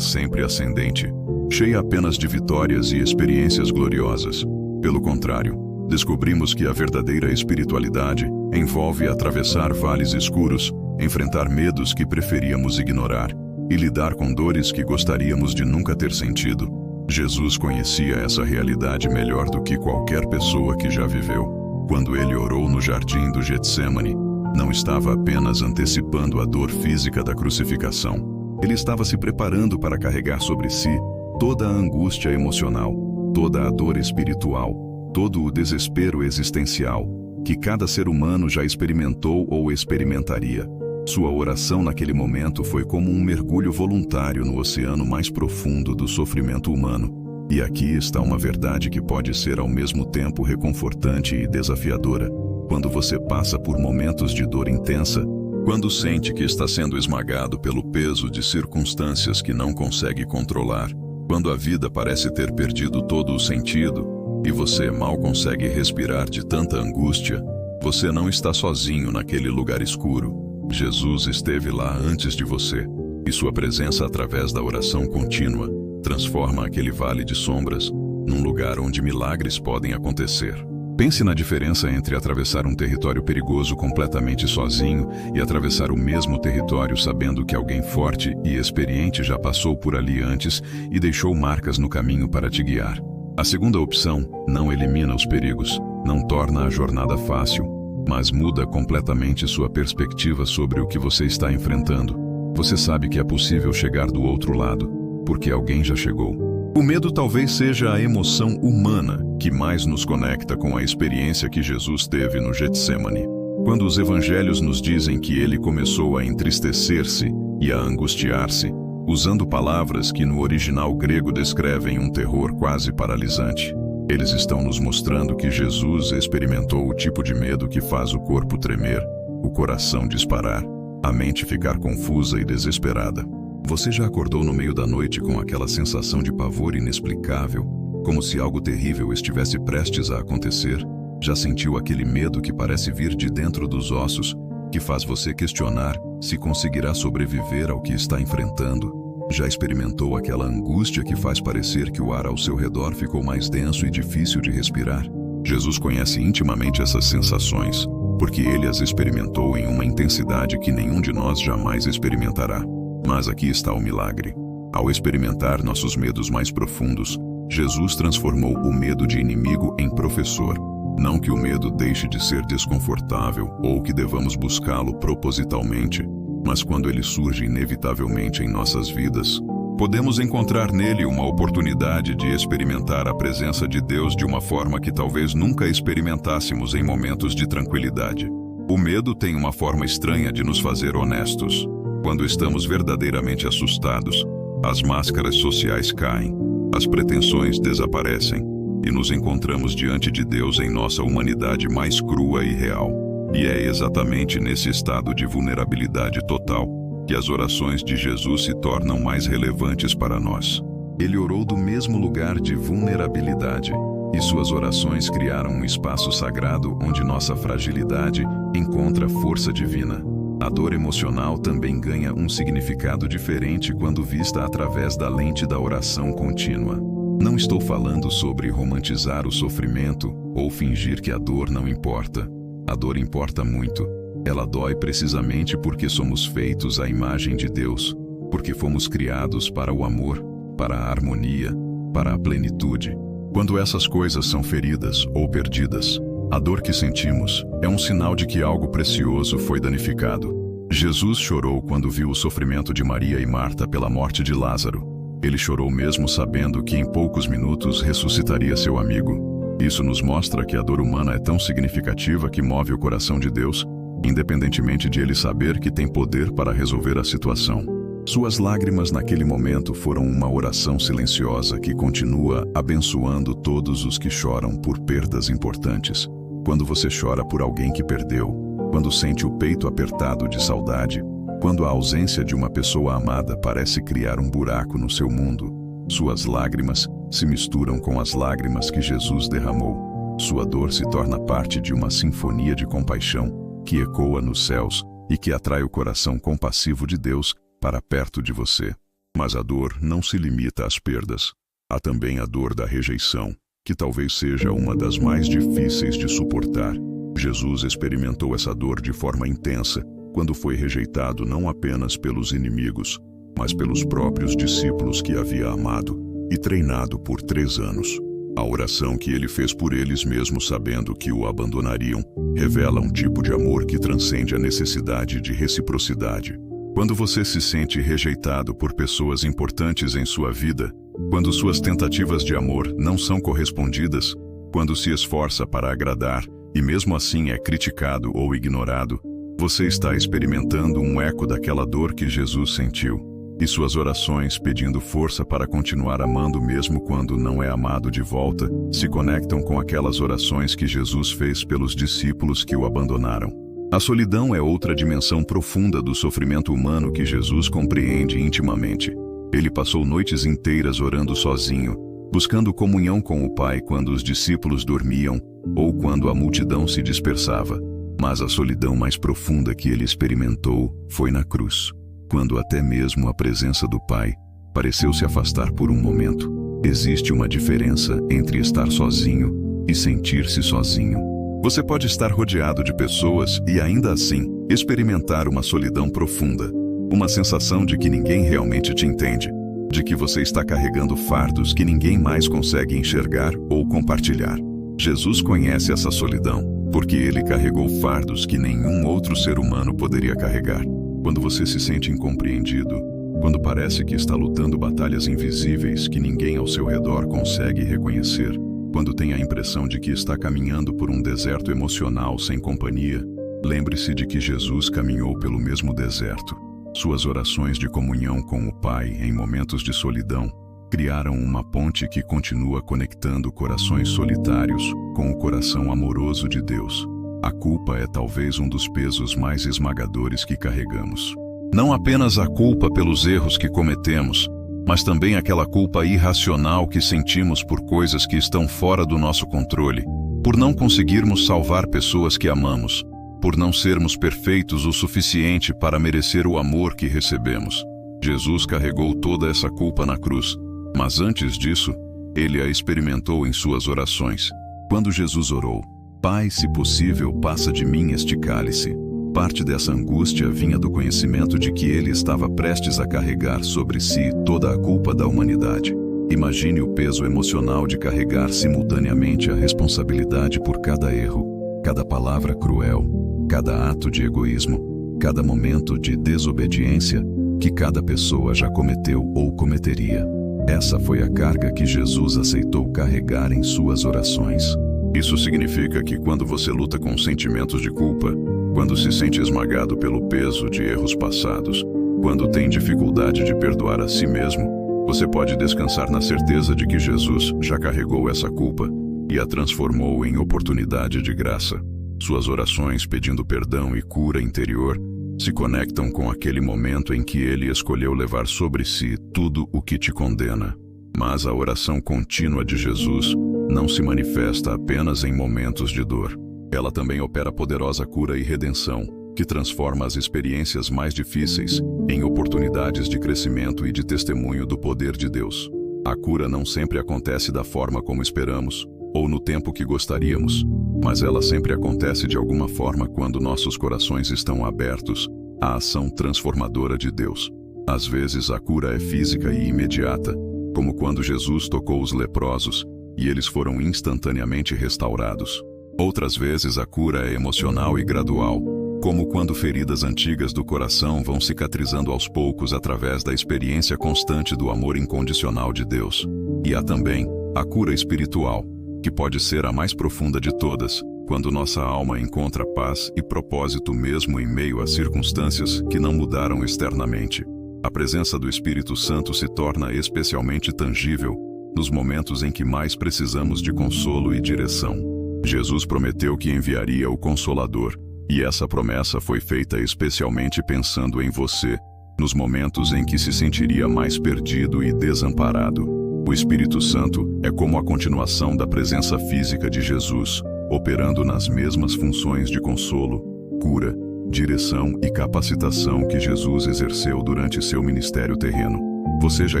sempre ascendente, cheia apenas de vitórias e experiências gloriosas. Pelo contrário, descobrimos que a verdadeira espiritualidade envolve atravessar vales escuros, enfrentar medos que preferíamos ignorar e lidar com dores que gostaríamos de nunca ter sentido. Jesus conhecia essa realidade melhor do que qualquer pessoa que já viveu. Quando ele orou no jardim do Getsemane, não estava apenas antecipando a dor física da crucificação. Ele estava se preparando para carregar sobre si toda a angústia emocional, toda a dor espiritual, todo o desespero existencial que cada ser humano já experimentou ou experimentaria. Sua oração naquele momento foi como um mergulho voluntário no oceano mais profundo do sofrimento humano. E aqui está uma verdade que pode ser ao mesmo tempo reconfortante e desafiadora. Quando você passa por momentos de dor intensa, quando sente que está sendo esmagado pelo peso de circunstâncias que não consegue controlar, quando a vida parece ter perdido todo o sentido e você mal consegue respirar de tanta angústia, você não está sozinho naquele lugar escuro. Jesus esteve lá antes de você, e sua presença através da oração contínua transforma aquele vale de sombras num lugar onde milagres podem acontecer. Pense na diferença entre atravessar um território perigoso completamente sozinho e atravessar o mesmo território sabendo que alguém forte e experiente já passou por ali antes e deixou marcas no caminho para te guiar. A segunda opção não elimina os perigos, não torna a jornada fácil, mas muda completamente sua perspectiva sobre o que você está enfrentando. Você sabe que é possível chegar do outro lado, porque alguém já chegou. O medo talvez seja a emoção humana que mais nos conecta com a experiência que Jesus teve no Getsemane. Quando os evangelhos nos dizem que ele começou a entristecer-se e a angustiar-se, usando palavras que no original grego descrevem um terror quase paralisante, eles estão nos mostrando que Jesus experimentou o tipo de medo que faz o corpo tremer, o coração disparar, a mente ficar confusa e desesperada. Você já acordou no meio da noite com aquela sensação de pavor inexplicável, como se algo terrível estivesse prestes a acontecer? Já sentiu aquele medo que parece vir de dentro dos ossos, que faz você questionar se conseguirá sobreviver ao que está enfrentando? Já experimentou aquela angústia que faz parecer que o ar ao seu redor ficou mais denso e difícil de respirar? Jesus conhece intimamente essas sensações, porque ele as experimentou em uma intensidade que nenhum de nós jamais experimentará. Mas aqui está o milagre. Ao experimentar nossos medos mais profundos, Jesus transformou o medo de inimigo em professor. Não que o medo deixe de ser desconfortável ou que devamos buscá-lo propositalmente, mas quando ele surge inevitavelmente em nossas vidas, podemos encontrar nele uma oportunidade de experimentar a presença de Deus de uma forma que talvez nunca experimentássemos em momentos de tranquilidade. O medo tem uma forma estranha de nos fazer honestos. Quando estamos verdadeiramente assustados, as máscaras sociais caem, as pretensões desaparecem e nos encontramos diante de Deus em nossa humanidade mais crua e real. E é exatamente nesse estado de vulnerabilidade total que as orações de Jesus se tornam mais relevantes para nós. Ele orou do mesmo lugar de vulnerabilidade, e suas orações criaram um espaço sagrado onde nossa fragilidade encontra força divina. A dor emocional também ganha um significado diferente quando vista através da lente da oração contínua. Não estou falando sobre romantizar o sofrimento ou fingir que a dor não importa. A dor importa muito. Ela dói precisamente porque somos feitos à imagem de Deus, porque fomos criados para o amor, para a harmonia, para a plenitude. Quando essas coisas são feridas ou perdidas, a dor que sentimos é um sinal de que algo precioso foi danificado. Jesus chorou quando viu o sofrimento de Maria e Marta pela morte de Lázaro. Ele chorou mesmo sabendo que em poucos minutos ressuscitaria seu amigo. Isso nos mostra que a dor humana é tão significativa que move o coração de Deus, independentemente de ele saber que tem poder para resolver a situação. Suas lágrimas naquele momento foram uma oração silenciosa que continua abençoando todos os que choram por perdas importantes. Quando você chora por alguém que perdeu, quando sente o peito apertado de saudade, quando a ausência de uma pessoa amada parece criar um buraco no seu mundo, suas lágrimas se misturam com as lágrimas que Jesus derramou. Sua dor se torna parte de uma sinfonia de compaixão que ecoa nos céus e que atrai o coração compassivo de Deus para perto de você. Mas a dor não se limita às perdas. Há também a dor da rejeição, que talvez seja uma das mais difíceis de suportar. Jesus experimentou essa dor de forma intensa quando foi rejeitado não apenas pelos inimigos, mas pelos próprios discípulos que havia amado e treinado por 3 anos. A oração que ele fez por eles mesmo sabendo que o abandonariam revela um tipo de amor que transcende a necessidade de reciprocidade. Quando você se sente rejeitado por pessoas importantes em sua vida, quando suas tentativas de amor não são correspondidas, quando se esforça para agradar e mesmo assim é criticado ou ignorado, você está experimentando um eco daquela dor que Jesus sentiu. E suas orações pedindo força para continuar amando mesmo quando não é amado de volta, se conectam com aquelas orações que Jesus fez pelos discípulos que o abandonaram. A solidão é outra dimensão profunda do sofrimento humano que Jesus compreende intimamente. Ele passou noites inteiras orando sozinho, buscando comunhão com o Pai quando os discípulos dormiam ou quando a multidão se dispersava. Mas a solidão mais profunda que ele experimentou foi na cruz, quando até mesmo a presença do Pai pareceu se afastar por um momento. Existe uma diferença entre estar sozinho e sentir-se sozinho. Você pode estar rodeado de pessoas e ainda assim experimentar uma solidão profunda, uma sensação de que ninguém realmente te entende, de que você está carregando fardos que ninguém mais consegue enxergar ou compartilhar. Jesus conhece essa solidão, porque ele carregou fardos que nenhum outro ser humano poderia carregar. Quando você se sente incompreendido, quando parece que está lutando batalhas invisíveis que ninguém ao seu redor consegue reconhecer, quando tem a impressão de que está caminhando por um deserto emocional sem companhia, lembre-se de que Jesus caminhou pelo mesmo deserto. Suas orações de comunhão com o Pai em momentos de solidão criaram uma ponte que continua conectando corações solitários com o coração amoroso de Deus. A culpa é talvez um dos pesos mais esmagadores que carregamos. Não apenas a culpa pelos erros que cometemos, mas também aquela culpa irracional que sentimos por coisas que estão fora do nosso controle, por não conseguirmos salvar pessoas que amamos, por não sermos perfeitos o suficiente para merecer o amor que recebemos. Jesus carregou toda essa culpa na cruz, mas antes disso, ele a experimentou em suas orações. Quando Jesus orou, Pai, se possível, passa de mim este cálice. Parte dessa angústia vinha do conhecimento de que ele estava prestes a carregar sobre si toda a culpa da humanidade. Imagine o peso emocional de carregar simultaneamente a responsabilidade por cada erro, cada palavra cruel, cada ato de egoísmo, cada momento de desobediência que cada pessoa já cometeu ou cometeria. Essa foi a carga que Jesus aceitou carregar em suas orações. Isso significa que quando você luta com sentimentos de culpa, quando se sente esmagado pelo peso de erros passados, quando tem dificuldade de perdoar a si mesmo, você pode descansar na certeza de que Jesus já carregou essa culpa e a transformou em oportunidade de graça. Suas orações pedindo perdão e cura interior se conectam com aquele momento em que ele escolheu levar sobre si tudo o que te condena. Mas a oração contínua de Jesus não se manifesta apenas em momentos de dor. Ela também opera poderosa cura e redenção, que transforma as experiências mais difíceis em oportunidades de crescimento e de testemunho do poder de Deus. A cura não sempre acontece da forma como esperamos, ou no tempo que gostaríamos, mas ela sempre acontece de alguma forma quando nossos corações estão abertos à ação transformadora de Deus. Às vezes a cura é física e imediata, como quando Jesus tocou os leprosos e eles foram instantaneamente restaurados. Outras vezes a cura é emocional e gradual, como quando feridas antigas do coração vão cicatrizando aos poucos através da experiência constante do amor incondicional de Deus. E há também a cura espiritual, que pode ser a mais profunda de todas, quando nossa alma encontra paz e propósito mesmo em meio a circunstâncias que não mudaram externamente. A presença do Espírito Santo se torna especialmente tangível nos momentos em que mais precisamos de consolo e direção. Jesus prometeu que enviaria o Consolador, e essa promessa foi feita especialmente pensando em você, nos momentos em que se sentiria mais perdido e desamparado. O Espírito Santo é como a continuação da presença física de Jesus, operando nas mesmas funções de consolo, cura, direção e capacitação que Jesus exerceu durante seu ministério terreno. Você já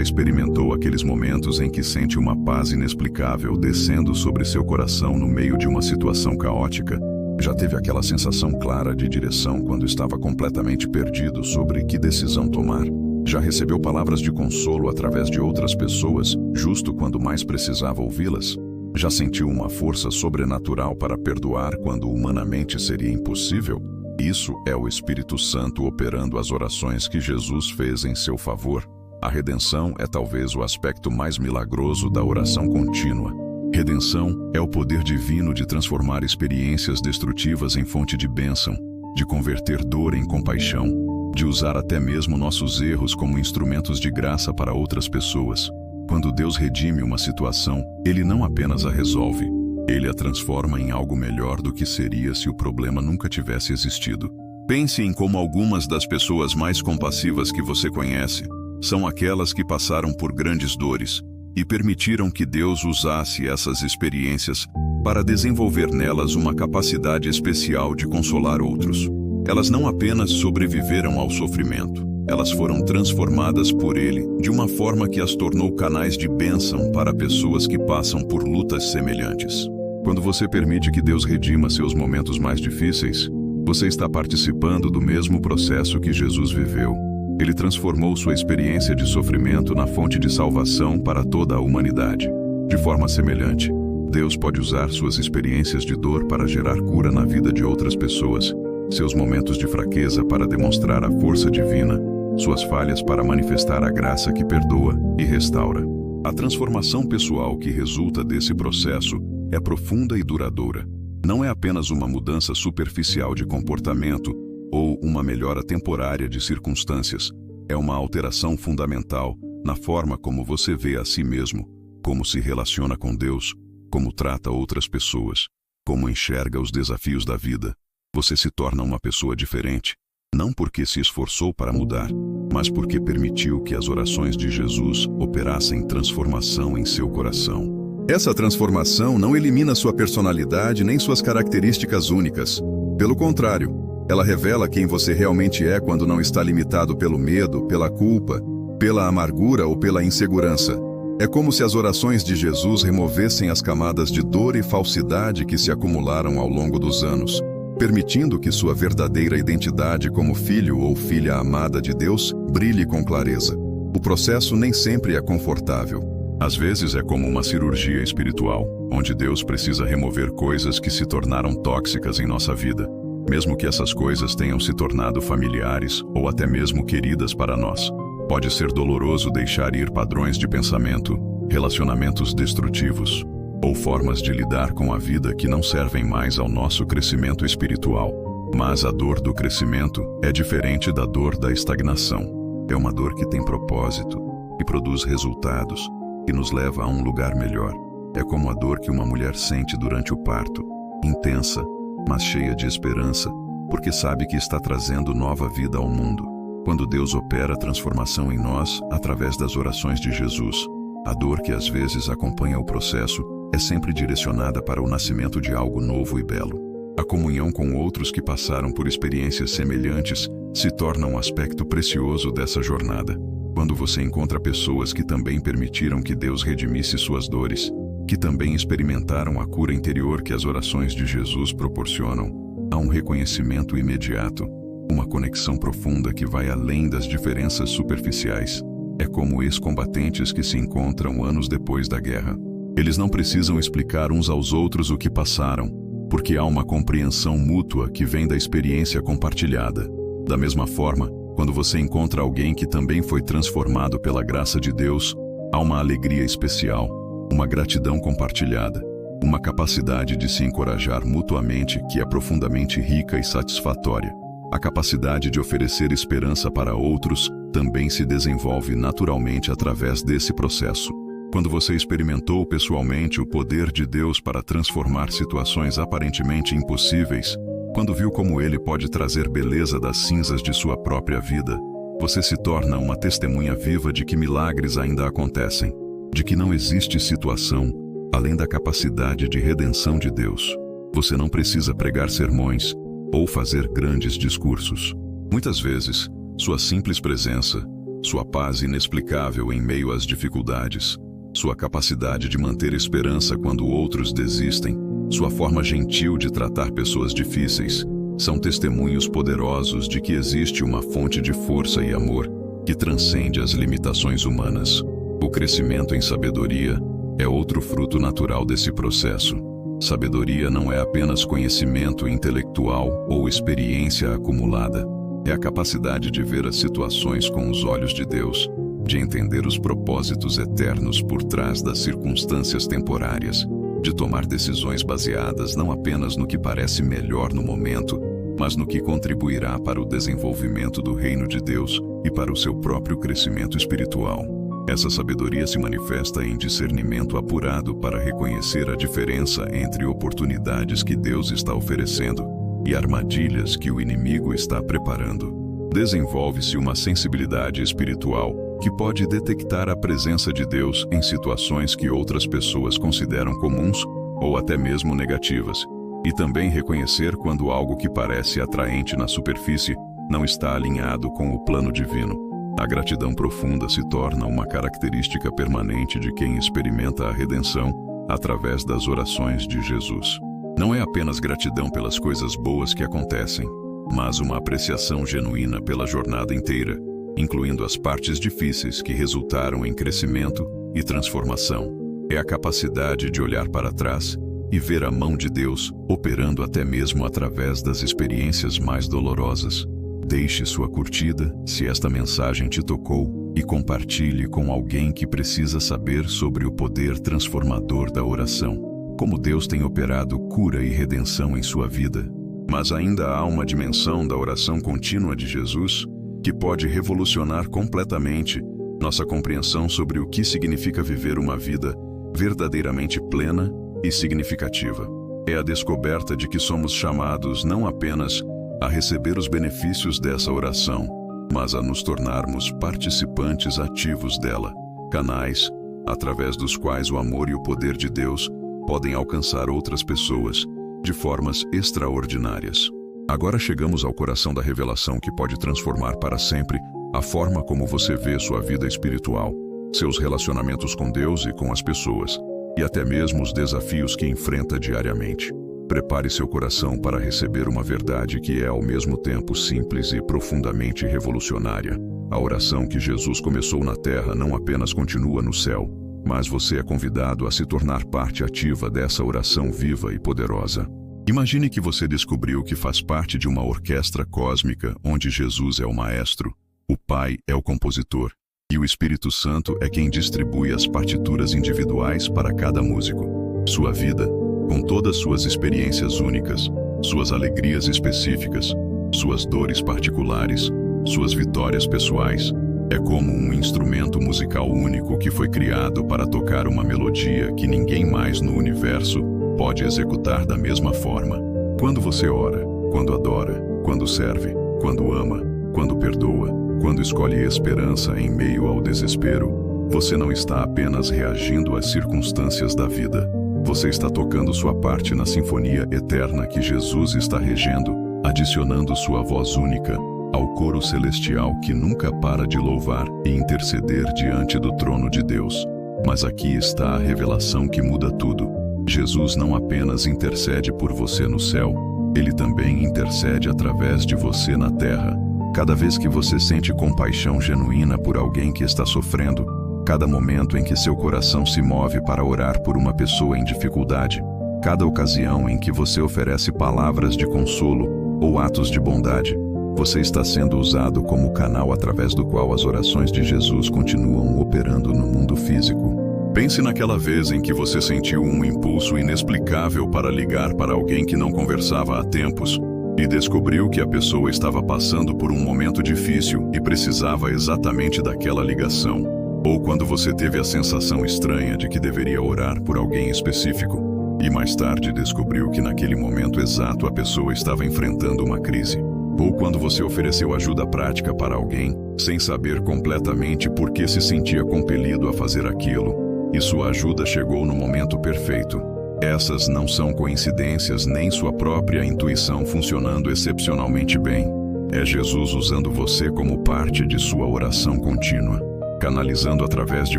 experimentou aqueles momentos em que sente uma paz inexplicável descendo sobre seu coração no meio de uma situação caótica? Já teve aquela sensação clara de direção quando estava completamente perdido sobre que decisão tomar? Já recebeu palavras de consolo através de outras pessoas, justo quando mais precisava ouvi-las? Já sentiu uma força sobrenatural para perdoar quando humanamente seria impossível? Isso é o Espírito Santo operando as orações que Jesus fez em seu favor. A redenção é talvez o aspecto mais milagroso da oração contínua. Redenção é o poder divino de transformar experiências destrutivas em fonte de bênção, de converter dor em compaixão, de usar até mesmo nossos erros como instrumentos de graça para outras pessoas. Quando Deus redime uma situação, Ele não apenas a resolve, Ele a transforma em algo melhor do que seria se o problema nunca tivesse existido. Pense em como algumas das pessoas mais compassivas que você conhece são aquelas que passaram por grandes dores e permitiram que Deus usasse essas experiências para desenvolver nelas uma capacidade especial de consolar outros. Elas não apenas sobreviveram ao sofrimento, elas foram transformadas por Ele de uma forma que as tornou canais de bênção para pessoas que passam por lutas semelhantes. Quando você permite que Deus redima seus momentos mais difíceis, você está participando do mesmo processo que Jesus viveu. Ele transformou sua experiência de sofrimento na fonte de salvação para toda a humanidade. De forma semelhante, Deus pode usar suas experiências de dor para gerar cura na vida de outras pessoas, seus momentos de fraqueza para demonstrar a força divina, suas falhas para manifestar a graça que perdoa e restaura. A transformação pessoal que resulta desse processo é profunda e duradoura. Não é apenas uma mudança superficial de comportamento ou uma melhora temporária de circunstâncias. É uma alteração fundamental na forma como você vê a si mesmo, como se relaciona com Deus, como trata outras pessoas, como enxerga os desafios da vida. Você se torna uma pessoa diferente, não porque se esforçou para mudar, mas porque permitiu que as orações de Jesus operassem transformação em seu coração. Essa transformação não elimina sua personalidade nem suas características únicas. Pelo contrário, ela revela quem você realmente é quando não está limitado pelo medo, pela culpa, pela amargura ou pela insegurança. É como se as orações de Jesus removessem as camadas de dor e falsidade que se acumularam ao longo dos anos, permitindo que sua verdadeira identidade como filho ou filha amada de Deus brilhe com clareza. O processo nem sempre é confortável. Às vezes é como uma cirurgia espiritual, onde Deus precisa remover coisas que se tornaram tóxicas em nossa vida, mesmo que essas coisas tenham se tornado familiares ou até mesmo queridas para nós. Pode ser doloroso deixar ir padrões de pensamento, relacionamentos destrutivos, ou formas de lidar com a vida que não servem mais ao nosso crescimento espiritual. Mas a dor do crescimento é diferente da dor da estagnação. É uma dor que tem propósito, que produz resultados, que nos leva a um lugar melhor. É como a dor que uma mulher sente durante o parto, intensa, mas cheia de esperança, porque sabe que está trazendo nova vida ao mundo. Quando Deus opera a transformação em nós através das orações de Jesus, a dor que às vezes acompanha o processo é sempre direcionada para o nascimento de algo novo e belo. A comunhão com outros que passaram por experiências semelhantes se torna um aspecto precioso dessa jornada. Quando você encontra pessoas que também permitiram que Deus redimisse suas dores, que também experimentaram a cura interior que as orações de Jesus proporcionam, há um reconhecimento imediato, uma conexão profunda que vai além das diferenças superficiais. É como ex-combatentes que se encontram anos depois da guerra. Eles não precisam explicar uns aos outros o que passaram, porque há uma compreensão mútua que vem da experiência compartilhada. Da mesma forma, quando você encontra alguém que também foi transformado pela graça de Deus, há uma alegria especial, uma gratidão compartilhada, uma capacidade de se encorajar mutuamente que é profundamente rica e satisfatória. A capacidade de oferecer esperança para outros também se desenvolve naturalmente através desse processo. Quando você experimentou pessoalmente o poder de Deus para transformar situações aparentemente impossíveis, quando viu como Ele pode trazer beleza das cinzas de sua própria vida, você se torna uma testemunha viva de que milagres ainda acontecem, de que não existe situação além da capacidade de redenção de Deus. Você não precisa pregar sermões ou fazer grandes discursos. Muitas vezes, sua simples presença, sua paz inexplicável em meio às dificuldades, sua capacidade de manter esperança quando outros desistem, sua forma gentil de tratar pessoas difíceis, são testemunhos poderosos de que existe uma fonte de força e amor que transcende as limitações humanas. O crescimento em sabedoria é outro fruto natural desse processo. Sabedoria não é apenas conhecimento intelectual ou experiência acumulada. É a capacidade de ver as situações com os olhos de Deus, de entender os propósitos eternos por trás das circunstâncias temporárias, de tomar decisões baseadas não apenas no que parece melhor no momento, mas no que contribuirá para o desenvolvimento do reino de Deus e para o seu próprio crescimento espiritual. Essa sabedoria se manifesta em discernimento apurado para reconhecer a diferença entre oportunidades que Deus está oferecendo e armadilhas que o inimigo está preparando. Desenvolve-se uma sensibilidade espiritual que pode detectar a presença de Deus em situações que outras pessoas consideram comuns ou até mesmo negativas, e também reconhecer quando algo que parece atraente na superfície não está alinhado com o plano divino. A gratidão profunda se torna uma característica permanente de quem experimenta a redenção através das orações de Jesus. Não é apenas gratidão pelas coisas boas que acontecem, mas uma apreciação genuína pela jornada inteira, incluindo as partes difíceis que resultaram em crescimento e transformação. É a capacidade de olhar para trás e ver a mão de Deus operando até mesmo através das experiências mais dolorosas. Deixe sua curtida, se esta mensagem te tocou, e compartilhe com alguém que precisa saber sobre o poder transformador da oração. Como Deus tem operado cura e redenção em sua vida. Mas ainda há uma dimensão da oração contínua de Jesus que pode revolucionar completamente nossa compreensão sobre o que significa viver uma vida verdadeiramente plena e significativa. É a descoberta de que somos chamados não apenas a receber os benefícios dessa oração, mas a nos tornarmos participantes ativos dela, canais através dos quais o amor e o poder de Deus podem alcançar outras pessoas de formas extraordinárias. Agora chegamos ao coração da revelação que pode transformar para sempre a forma como você vê sua vida espiritual, seus relacionamentos com Deus e com as pessoas, e até mesmo os desafios que enfrenta diariamente. Prepare seu coração para receber uma verdade que é ao mesmo tempo simples e profundamente revolucionária. A oração que Jesus começou na terra não apenas continua no céu, mas você é convidado a se tornar parte ativa dessa oração viva e poderosa. Imagine que você descobriu que faz parte de uma orquestra cósmica onde Jesus é o maestro, o Pai é o compositor, e o Espírito Santo é quem distribui as partituras individuais para cada músico. Sua vida, com todas suas experiências únicas, suas alegrias específicas, suas dores particulares, suas vitórias pessoais, é como um instrumento musical único que foi criado para tocar uma melodia que ninguém mais no universo pode executar da mesma forma. Quando você ora, quando adora, quando serve, quando ama, quando perdoa, quando escolhe esperança em meio ao desespero, você não está apenas reagindo às circunstâncias da vida. Você está tocando sua parte na sinfonia eterna que Jesus está regendo, adicionando sua voz única ao coro celestial que nunca para de louvar e interceder diante do trono de Deus. Mas aqui está a revelação que muda tudo. Jesus não apenas intercede por você no céu, ele também intercede através de você na terra. Cada vez que você sente compaixão genuína por alguém que está sofrendo, cada momento em que seu coração se move para orar por uma pessoa em dificuldade, cada ocasião em que você oferece palavras de consolo ou atos de bondade, você está sendo usado como o canal através do qual as orações de Jesus continuam operando no mundo físico. Pense naquela vez em que você sentiu um impulso inexplicável para ligar para alguém que não conversava há tempos e descobriu que a pessoa estava passando por um momento difícil e precisava exatamente daquela ligação. Ou quando você teve a sensação estranha de que deveria orar por alguém específico e mais tarde descobriu que naquele momento exato a pessoa estava enfrentando uma crise. Ou quando você ofereceu ajuda prática para alguém, sem saber completamente por que se sentia compelido a fazer aquilo, e sua ajuda chegou no momento perfeito. Essas não são coincidências nem sua própria intuição funcionando excepcionalmente bem. É Jesus usando você como parte de sua oração contínua, canalizando através de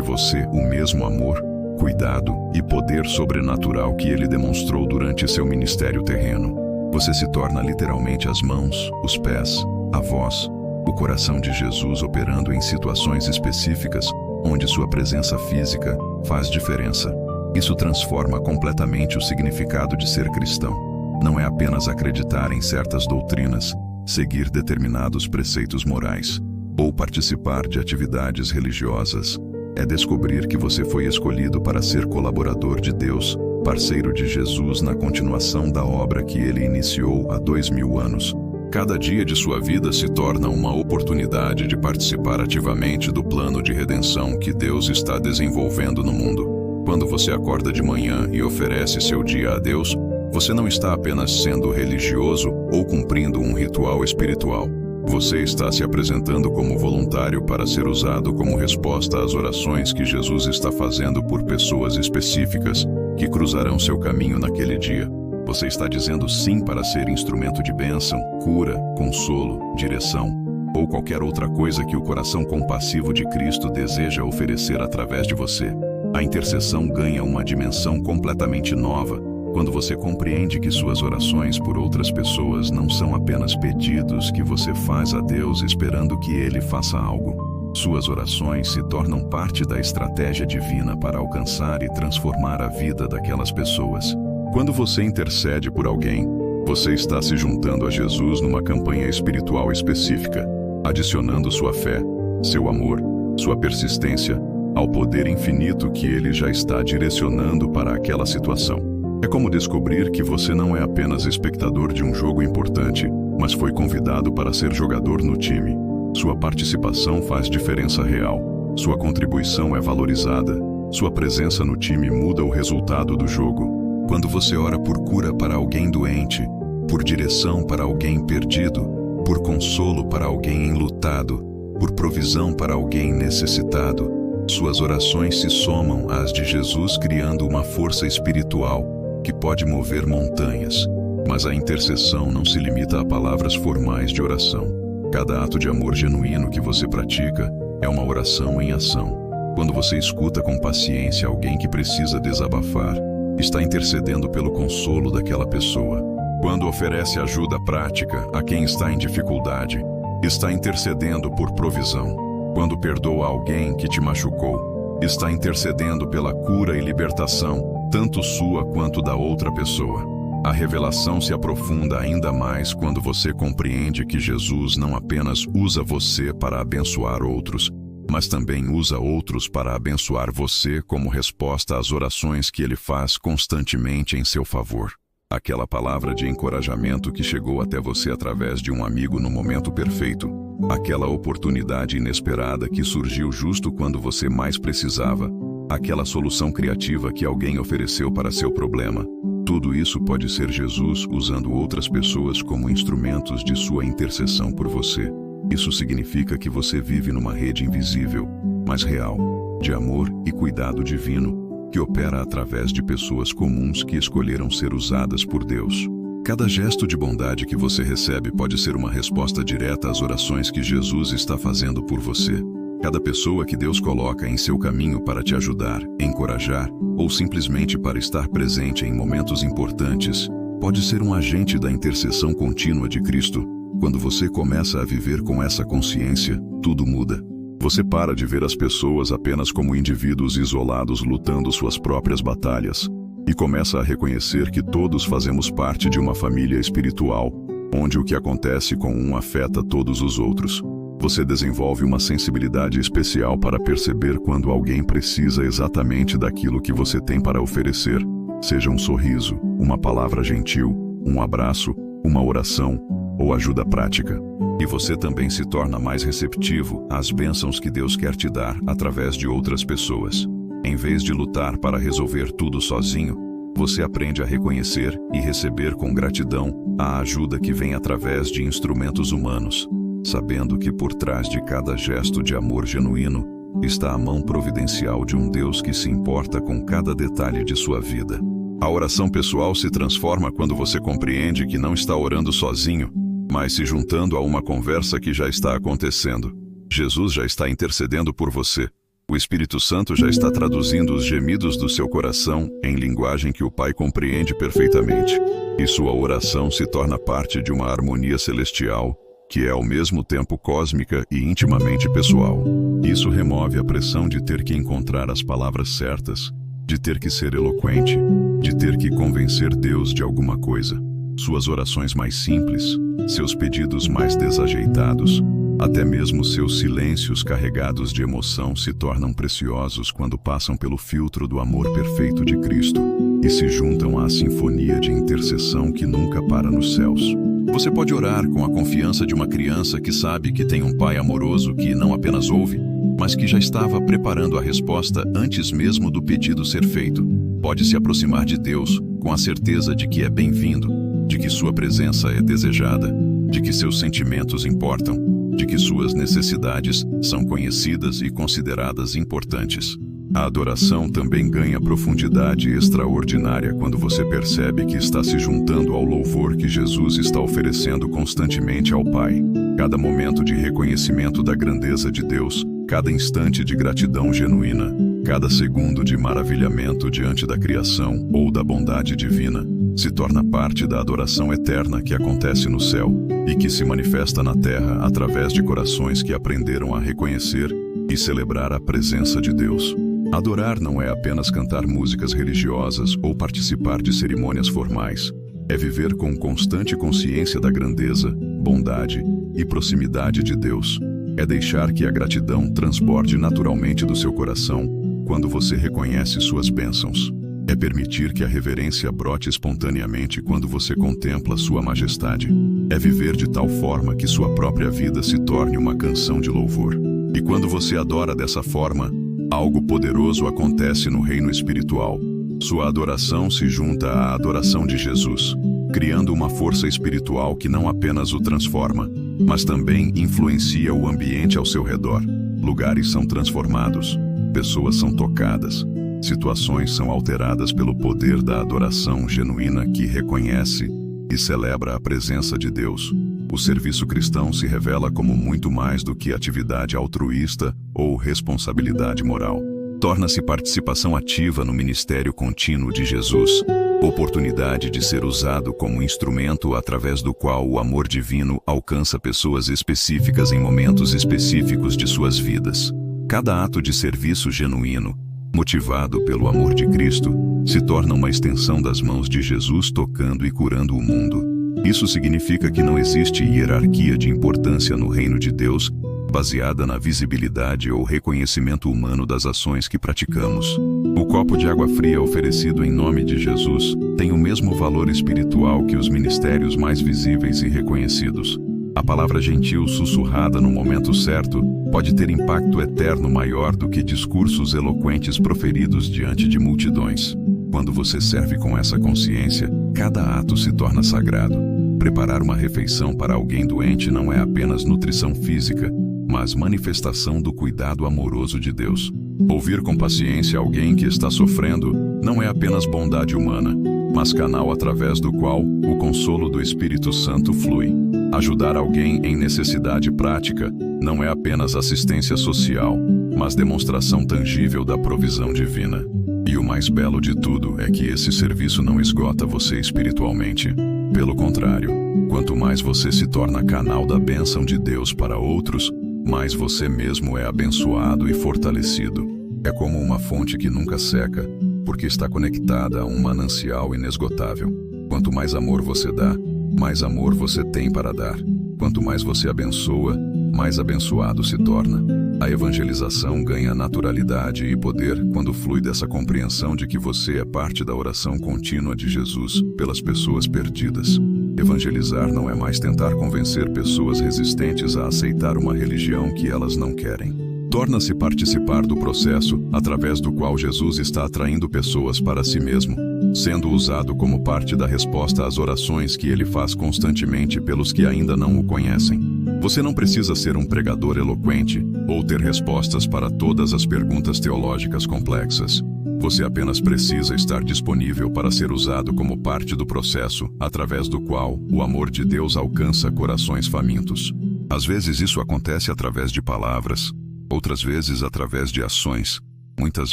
você o mesmo amor, cuidado e poder sobrenatural que ele demonstrou durante seu ministério terreno. Você se torna literalmente as mãos, os pés, a voz, o coração de Jesus operando em situações específicas onde sua presença física faz diferença. Isso transforma completamente o significado de ser cristão. Não é apenas acreditar em certas doutrinas, seguir determinados preceitos morais, ou participar de atividades religiosas. É descobrir que você foi escolhido para ser colaborador de Deus, parceiro de Jesus na continuação da obra que ele iniciou há 2000 anos. Cada dia de sua vida se torna uma oportunidade de participar ativamente do plano de redenção que Deus está desenvolvendo no mundo. Quando você acorda de manhã e oferece seu dia a Deus, você não está apenas sendo religioso ou cumprindo um ritual espiritual. Você está se apresentando como voluntário para ser usado como resposta às orações que Jesus está fazendo por pessoas específicas que cruzarão seu caminho naquele dia. Você está dizendo sim para ser instrumento de bênção, cura, consolo, direção, ou qualquer outra coisa que o coração compassivo de Cristo deseja oferecer através de você. A intercessão ganha uma dimensão completamente nova quando você compreende que suas orações por outras pessoas não são apenas pedidos que você faz a Deus esperando que Ele faça algo. Suas orações se tornam parte da estratégia divina para alcançar e transformar a vida daquelas pessoas. Quando você intercede por alguém, você está se juntando a Jesus numa campanha espiritual específica, adicionando sua fé, seu amor, sua persistência ao poder infinito que Ele já está direcionando para aquela situação. É como descobrir que você não é apenas espectador de um jogo importante, mas foi convidado para ser jogador no time. Sua participação faz diferença real, sua contribuição é valorizada, sua presença no time muda o resultado do jogo. Quando você ora por cura para alguém doente, por direção para alguém perdido, por consolo para alguém enlutado, por provisão para alguém necessitado, suas orações se somam às de Jesus, criando uma força espiritual que pode mover montanhas. Mas a intercessão não se limita a palavras formais de oração. Cada ato de amor genuíno que você pratica é uma oração em ação. Quando você escuta com paciência alguém que precisa desabafar, está intercedendo pelo consolo daquela pessoa. Quando oferece ajuda prática a quem está em dificuldade, está intercedendo por provisão. Quando perdoa alguém que te machucou, está intercedendo pela cura e libertação, tanto sua quanto da outra pessoa. A revelação se aprofunda ainda mais quando você compreende que Jesus não apenas usa você para abençoar outros, mas também usa outros para abençoar você como resposta às orações que ele faz constantemente em seu favor. Aquela palavra de encorajamento que chegou até você através de um amigo no momento perfeito. Aquela oportunidade inesperada que surgiu justo quando você mais precisava. Aquela solução criativa que alguém ofereceu para seu problema. Tudo isso pode ser Jesus usando outras pessoas como instrumentos de sua intercessão por você. Isso significa que você vive numa rede invisível, mas real, de amor e cuidado divino, que opera através de pessoas comuns que escolheram ser usadas por Deus. Cada gesto de bondade que você recebe pode ser uma resposta direta às orações que Jesus está fazendo por você. Cada pessoa que Deus coloca em seu caminho para te ajudar, encorajar ou simplesmente para estar presente em momentos importantes, pode ser um agente da intercessão contínua de Cristo. Quando você começa a viver com essa consciência, tudo muda. Você para de ver as pessoas apenas como indivíduos isolados lutando suas próprias batalhas e começa a reconhecer que todos fazemos parte de uma família espiritual, onde o que acontece com um afeta todos os outros. Você desenvolve uma sensibilidade especial para perceber quando alguém precisa exatamente daquilo que você tem para oferecer, seja um sorriso, uma palavra gentil, um abraço, uma oração ou ajuda prática. E você também se torna mais receptivo às bênçãos que Deus quer te dar através de outras pessoas. Em vez de lutar para resolver tudo sozinho, você aprende a reconhecer e receber com gratidão a ajuda que vem através de instrumentos humanos, sabendo que por trás de cada gesto de amor genuíno está a mão providencial de um Deus que se importa com cada detalhe de sua vida. A oração pessoal se transforma quando você compreende que não está orando sozinho, mas se juntando a uma conversa que já está acontecendo. Jesus já está intercedendo por você. O Espírito Santo já está traduzindo os gemidos do seu coração em linguagem que o Pai compreende perfeitamente. E sua oração se torna parte de uma harmonia celestial, que é ao mesmo tempo cósmica e intimamente pessoal. Isso remove a pressão de ter que encontrar as palavras certas, de ter que ser eloquente, de ter que convencer Deus de alguma coisa. Suas orações mais simples, seus pedidos mais desajeitados, até mesmo seus silêncios carregados de emoção se tornam preciosos quando passam pelo filtro do amor perfeito de Cristo e se juntam à sinfonia de intercessão que nunca para nos céus. Você pode orar com a confiança de uma criança que sabe que tem um pai amoroso que não apenas ouve, mas que já estava preparando a resposta antes mesmo do pedido ser feito. Pode se aproximar de Deus com a certeza de que é bem-vindo, de que sua presença é desejada, de que seus sentimentos importam, de que suas necessidades são conhecidas e consideradas importantes. A adoração também ganha profundidade extraordinária quando você percebe que está se juntando ao louvor que Jesus está oferecendo constantemente ao Pai. Cada momento de reconhecimento da grandeza de Deus, cada instante de gratidão genuína, cada segundo de maravilhamento diante da criação ou da bondade divina, se torna parte da adoração eterna que acontece no céu e que se manifesta na terra através de corações que aprenderam a reconhecer e celebrar a presença de Deus. Adorar não é apenas cantar músicas religiosas ou participar de cerimônias formais. É viver com constante consciência da grandeza, bondade e proximidade de Deus. É deixar que a gratidão transborde naturalmente do seu coração quando você reconhece suas bênçãos. É permitir que a reverência brote espontaneamente quando você contempla sua majestade. É viver de tal forma que sua própria vida se torne uma canção de louvor. E quando você adora dessa forma, algo poderoso acontece no reino espiritual. Sua adoração se junta à adoração de Jesus, criando uma força espiritual que não apenas o transforma, mas também influencia o ambiente ao seu redor. Lugares são transformados, pessoas são tocadas, situações são alteradas pelo poder da adoração genuína que reconhece e celebra a presença de Deus. O serviço cristão se revela como muito mais do que atividade altruísta ou responsabilidade moral. Torna-se participação ativa no ministério contínuo de Jesus, oportunidade de ser usado como instrumento através do qual o amor divino alcança pessoas específicas em momentos específicos de suas vidas. Cada ato de serviço genuíno, motivado pelo amor de Cristo, se torna uma extensão das mãos de Jesus tocando e curando o mundo. Isso significa que não existe hierarquia de importância no reino de Deus, baseada na visibilidade ou reconhecimento humano das ações que praticamos. O copo de água fria oferecido em nome de Jesus tem o mesmo valor espiritual que os ministérios mais visíveis e reconhecidos. A palavra gentil sussurrada no momento certo pode ter impacto eterno maior do que discursos eloquentes proferidos diante de multidões. Quando você serve com essa consciência, cada ato se torna sagrado. Preparar uma refeição para alguém doente não é apenas nutrição física, mas manifestação do cuidado amoroso de Deus. Ouvir com paciência alguém que está sofrendo não é apenas bondade humana, mas canal através do qual o consolo do Espírito Santo flui. Ajudar alguém em necessidade prática não é apenas assistência social, mas demonstração tangível da provisão divina. E o mais belo de tudo é que esse serviço não esgota você espiritualmente. Pelo contrário, quanto mais você se torna canal da bênção de Deus para outros, mais você mesmo é abençoado e fortalecido. É como uma fonte que nunca seca, porque está conectada a um manancial inesgotável. Quanto mais amor você dá, mais amor você tem para dar. Quanto mais você abençoa, mais abençoado se torna. A evangelização ganha naturalidade e poder quando flui dessa compreensão de que você é parte da oração contínua de Jesus pelas pessoas perdidas. Evangelizar não é mais tentar convencer pessoas resistentes a aceitar uma religião que elas não querem. Torna-se participar do processo através do qual Jesus está atraindo pessoas para si mesmo, sendo usado como parte da resposta às orações que ele faz constantemente pelos que ainda não o conhecem. Você não precisa ser um pregador eloquente ou ter respostas para todas as perguntas teológicas complexas. Você apenas precisa estar disponível para ser usado como parte do processo através do qual o amor de Deus alcança corações famintos. Às vezes isso acontece através de palavras, outras vezes através de ações, muitas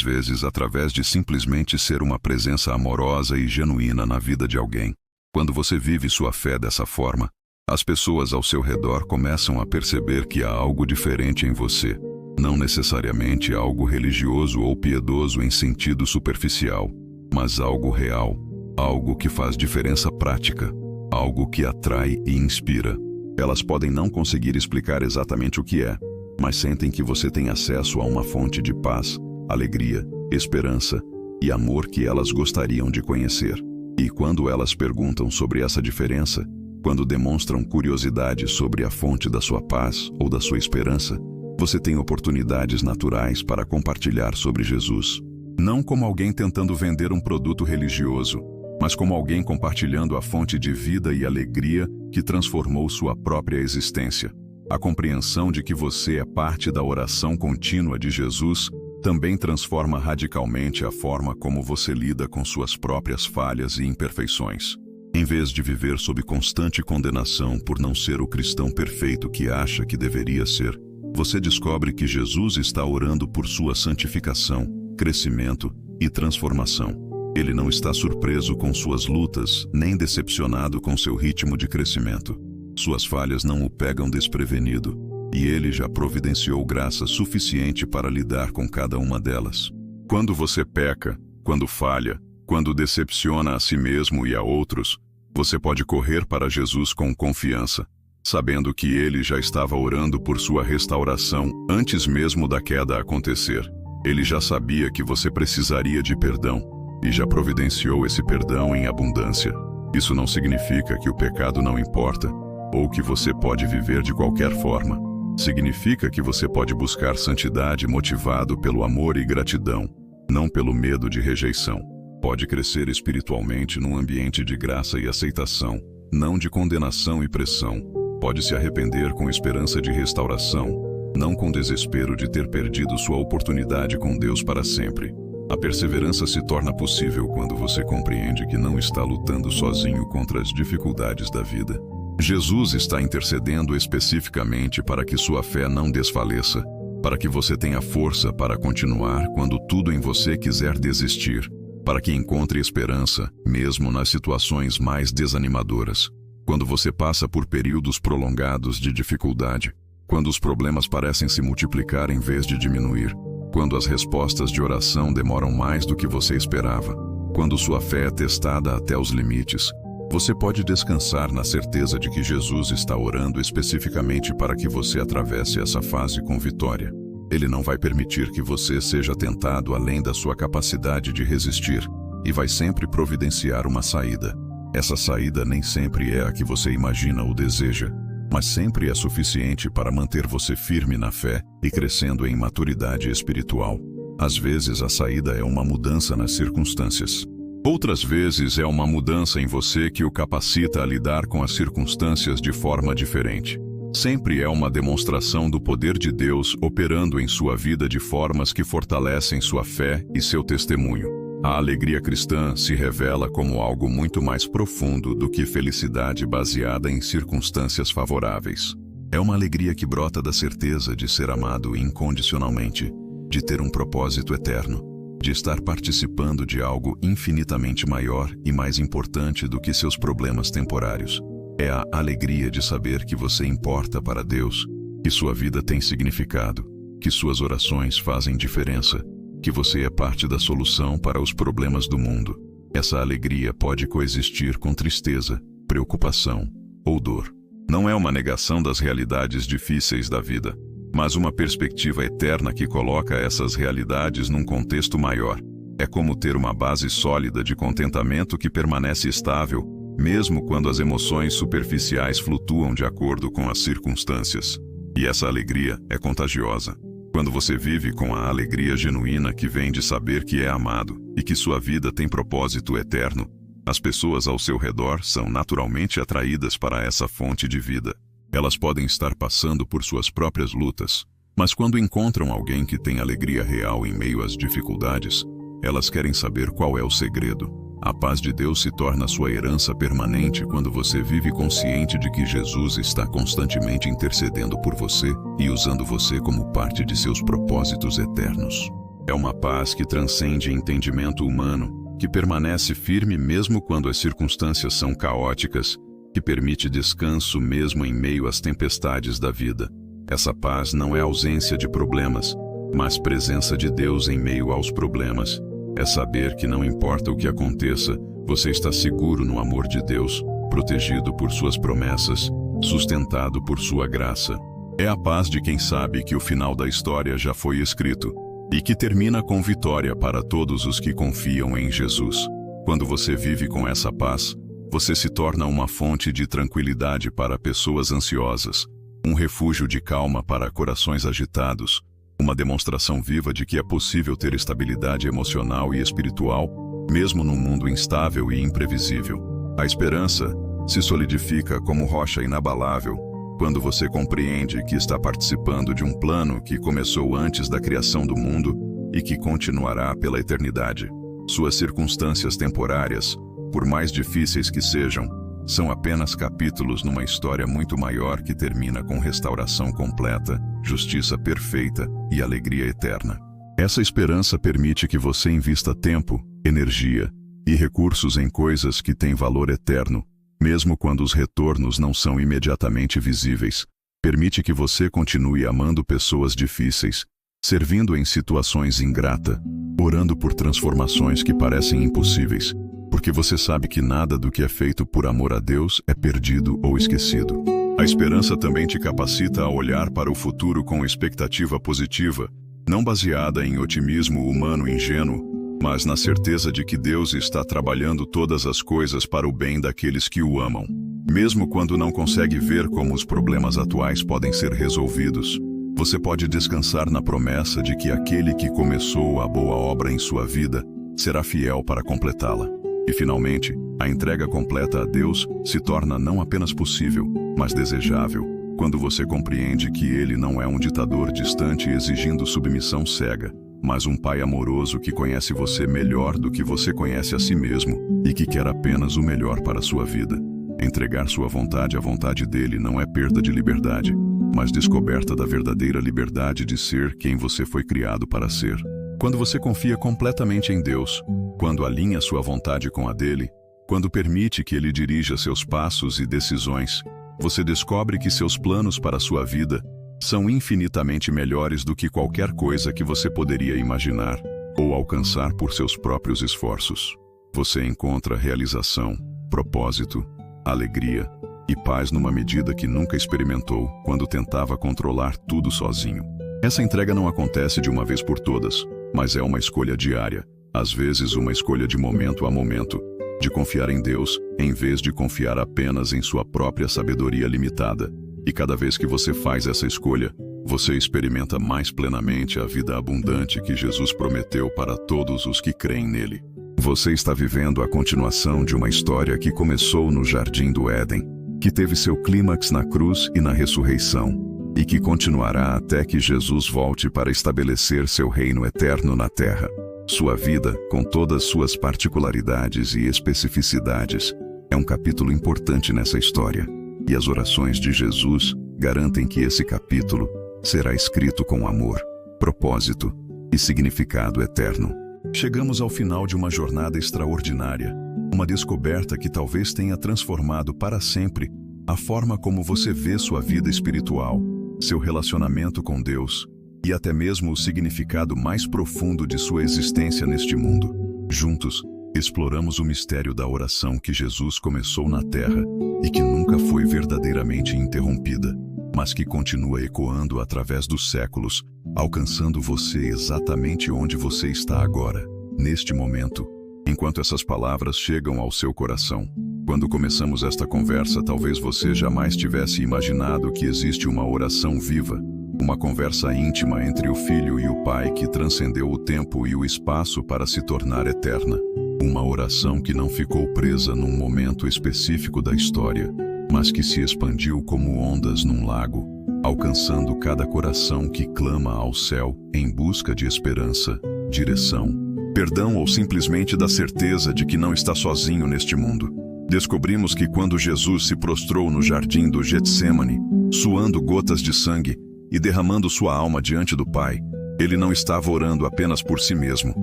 vezes através de simplesmente ser uma presença amorosa e genuína na vida de alguém. Quando você vive sua fé dessa forma, as pessoas ao seu redor começam a perceber que há algo diferente em você. Não necessariamente algo religioso ou piedoso em sentido superficial, mas algo real, algo que faz diferença prática, algo que atrai e inspira. Elas podem não conseguir explicar exatamente o que é, mas sentem que você tem acesso a uma fonte de paz, alegria, esperança e amor que elas gostariam de conhecer. E quando elas perguntam sobre essa diferença, quando demonstram curiosidade sobre a fonte da sua paz ou da sua esperança, você tem oportunidades naturais para compartilhar sobre Jesus. Não como alguém tentando vender um produto religioso, mas como alguém compartilhando a fonte de vida e alegria que transformou sua própria existência. A compreensão de que você é parte da oração contínua de Jesus também transforma radicalmente a forma como você lida com suas próprias falhas e imperfeições. Em vez de viver sob constante condenação por não ser o cristão perfeito que acha que deveria ser, você descobre que Jesus está orando por sua santificação, crescimento e transformação. Ele não está surpreso com suas lutas, nem decepcionado com seu ritmo de crescimento. Suas falhas não o pegam desprevenido, e ele já providenciou graça suficiente para lidar com cada uma delas. Quando você peca, quando falha, quando decepciona a si mesmo e a outros, você pode correr para Jesus com confiança, sabendo que ele já estava orando por sua restauração antes mesmo da queda acontecer. Ele já sabia que você precisaria de perdão, e já providenciou esse perdão em abundância. Isso não significa que o pecado não importa, ou que você pode viver de qualquer forma. Significa que você pode buscar santidade motivado pelo amor e gratidão, não pelo medo de rejeição. Pode crescer espiritualmente num ambiente de graça e aceitação, não de condenação e pressão. Pode se arrepender com esperança de restauração, não com desespero de ter perdido sua oportunidade com Deus para sempre. A perseverança se torna possível quando você compreende que não está lutando sozinho contra as dificuldades da vida. Jesus está intercedendo especificamente para que sua fé não desfaleça, para que você tenha força para continuar quando tudo em você quiser desistir, para que encontre esperança, mesmo nas situações mais desanimadoras. Quando você passa por períodos prolongados de dificuldade, quando os problemas parecem se multiplicar em vez de diminuir, quando as respostas de oração demoram mais do que você esperava, quando sua fé é testada até os limites, você pode descansar na certeza de que Jesus está orando especificamente para que você atravesse essa fase com vitória. Ele não vai permitir que você seja tentado além da sua capacidade de resistir e vai sempre providenciar uma saída. Essa saída nem sempre é a que você imagina ou deseja, mas sempre é suficiente para manter você firme na fé e crescendo em maturidade espiritual. Às vezes a saída é uma mudança nas circunstâncias. Outras vezes é uma mudança em você que o capacita a lidar com as circunstâncias de forma diferente. Sempre é uma demonstração do poder de Deus operando em sua vida de formas que fortalecem sua fé e seu testemunho. A alegria cristã se revela como algo muito mais profundo do que felicidade baseada em circunstâncias favoráveis. É uma alegria que brota da certeza de ser amado incondicionalmente, de ter um propósito eterno, de estar participando de algo infinitamente maior e mais importante do que seus problemas temporários. É a alegria de saber que você importa para Deus, que sua vida tem significado, que suas orações fazem diferença, que você é parte da solução para os problemas do mundo. Essa alegria pode coexistir com tristeza, preocupação ou dor. Não é uma negação das realidades difíceis da vida, mas uma perspectiva eterna que coloca essas realidades num contexto maior. É como ter uma base sólida de contentamento que permanece estável, mesmo quando as emoções superficiais flutuam de acordo com as circunstâncias. E essa alegria é contagiosa. Quando você vive com a alegria genuína que vem de saber que é amado e que sua vida tem propósito eterno, as pessoas ao seu redor são naturalmente atraídas para essa fonte de vida. Elas podem estar passando por suas próprias lutas, mas quando encontram alguém que tem alegria real em meio às dificuldades, elas querem saber qual é o segredo. A paz de Deus se torna sua herança permanente quando você vive consciente de que Jesus está constantemente intercedendo por você e usando você como parte de seus propósitos eternos. É uma paz que transcende entendimento humano, que permanece firme mesmo quando as circunstâncias são caóticas, que permite descanso mesmo em meio às tempestades da vida. Essa paz não é ausência de problemas, mas presença de Deus em meio aos problemas. É saber que não importa o que aconteça, você está seguro no amor de Deus, protegido por suas promessas, sustentado por sua graça. É a paz de quem sabe que o final da história já foi escrito e que termina com vitória para todos os que confiam em Jesus. Quando você vive com essa paz, você se torna uma fonte de tranquilidade para pessoas ansiosas, um refúgio de calma para corações agitados, uma demonstração viva de que é possível ter estabilidade emocional e espiritual, mesmo num mundo instável e imprevisível. A esperança se solidifica como rocha inabalável quando você compreende que está participando de um plano que começou antes da criação do mundo e que continuará pela eternidade. Suas circunstâncias temporárias, por mais difíceis que sejam, são apenas capítulos numa história muito maior que termina com restauração completa, justiça perfeita e alegria eterna. Essa esperança permite que você invista tempo, energia e recursos em coisas que têm valor eterno, mesmo quando os retornos não são imediatamente visíveis. Permite que você continue amando pessoas difíceis, servindo em situações ingratas, orando por transformações que parecem impossíveis, porque você sabe que nada do que é feito por amor a Deus é perdido ou esquecido. A esperança também te capacita a olhar para o futuro com expectativa positiva, não baseada em otimismo humano ingênuo, mas na certeza de que Deus está trabalhando todas as coisas para o bem daqueles que o amam. Mesmo quando não consegue ver como os problemas atuais podem ser resolvidos, você pode descansar na promessa de que aquele que começou a boa obra em sua vida será fiel para completá-la. E finalmente, a entrega completa a Deus se torna não apenas possível, mas desejável, quando você compreende que Ele não é um ditador distante exigindo submissão cega, mas um Pai amoroso que conhece você melhor do que você conhece a si mesmo e que quer apenas o melhor para a sua vida. Entregar sua vontade à vontade dele não é perda de liberdade, mas descoberta da verdadeira liberdade de ser quem você foi criado para ser. Quando você confia completamente em Deus, quando alinha sua vontade com a dele, quando permite que ele dirija seus passos e decisões, você descobre que seus planos para a sua vida são infinitamente melhores do que qualquer coisa que você poderia imaginar ou alcançar por seus próprios esforços. Você encontra realização, propósito, alegria e paz numa medida que nunca experimentou quando tentava controlar tudo sozinho. Essa entrega não acontece de uma vez por todas, mas é uma escolha diária, às vezes uma escolha de momento a momento, de confiar em Deus em vez de confiar apenas em sua própria sabedoria limitada. E cada vez que você faz essa escolha, você experimenta mais plenamente a vida abundante que Jesus prometeu para todos os que creem nele. Você está vivendo a continuação de uma história que começou no Jardim do Éden, que teve seu clímax na cruz e na ressurreição, e que continuará até que Jesus volte para estabelecer seu reino eterno na terra. Sua vida, com todas suas particularidades e especificidades, é um capítulo importante nessa história, e as orações de Jesus garantem que esse capítulo será escrito com amor, propósito e significado eterno. Chegamos ao final de uma jornada extraordinária, uma descoberta que talvez tenha transformado para sempre a forma como você vê sua vida espiritual, seu relacionamento com Deus e até mesmo o significado mais profundo de sua existência neste mundo. Juntos, exploramos o mistério da oração que Jesus começou na Terra e que nunca foi verdadeiramente interrompida, mas que continua ecoando através dos séculos, alcançando você exatamente onde você está agora, neste momento, enquanto essas palavras chegam ao seu coração. Quando começamos esta conversa, talvez você jamais tivesse imaginado que existe uma oração viva, uma conversa íntima entre o Filho e o Pai que transcendeu o tempo e o espaço para se tornar eterna. Uma oração que não ficou presa num momento específico da história, mas que se expandiu como ondas num lago, alcançando cada coração que clama ao céu em busca de esperança, direção, perdão ou simplesmente da certeza de que não está sozinho neste mundo. Descobrimos que quando Jesus se prostrou no jardim do Getsêmani, suando gotas de sangue e derramando sua alma diante do Pai, ele não estava orando apenas por si mesmo.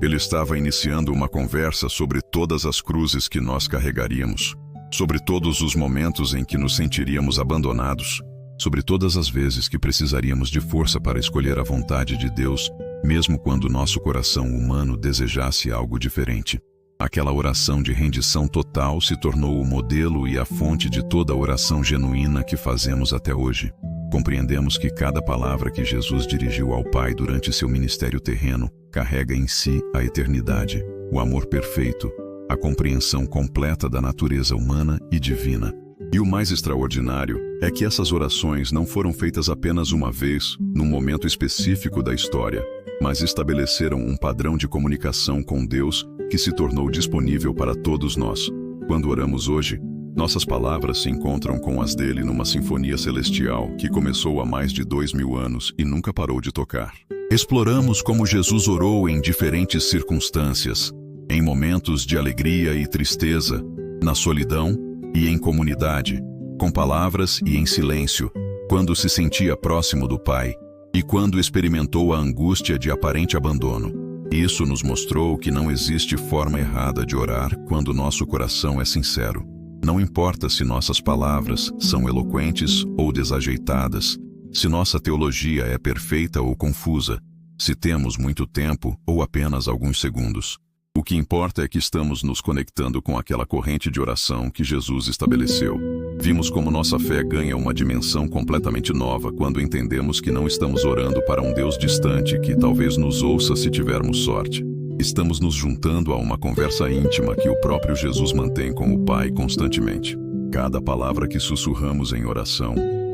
Ele estava iniciando uma conversa sobre todas as cruzes que nós carregaríamos, sobre todos os momentos em que nos sentiríamos abandonados, sobre todas as vezes que precisaríamos de força para escolher a vontade de Deus, mesmo quando nosso coração humano desejasse algo diferente. Aquela oração de rendição total se tornou o modelo e a fonte de toda a oração genuína que fazemos até hoje. Compreendemos que cada palavra que Jesus dirigiu ao Pai durante seu ministério terreno carrega em si a eternidade, o amor perfeito, a compreensão completa da natureza humana e divina. E o mais extraordinário é que essas orações não foram feitas apenas uma vez, num momento específico da história, mas estabeleceram um padrão de comunicação com Deus que se tornou disponível para todos nós. Quando oramos hoje, nossas palavras se encontram com as dele numa sinfonia celestial que começou há mais de 2000 anos e nunca parou de tocar. Exploramos como Jesus orou em diferentes circunstâncias, em momentos de alegria e tristeza, na solidão e em comunidade, com palavras e em silêncio, quando se sentia próximo do Pai e quando experimentou a angústia de aparente abandono. Isso nos mostrou que não existe forma errada de orar quando nosso coração é sincero. Não importa se nossas palavras são eloquentes ou desajeitadas, se nossa teologia é perfeita ou confusa, se temos muito tempo ou apenas alguns segundos. O que importa é que estamos nos conectando com aquela corrente de oração que Jesus estabeleceu. Vimos como nossa fé ganha uma dimensão completamente nova quando entendemos que não estamos orando para um Deus distante que talvez nos ouça se tivermos sorte. Estamos nos juntando a uma conversa íntima que o próprio Jesus mantém com o Pai constantemente. Cada palavra que sussurramos em oração,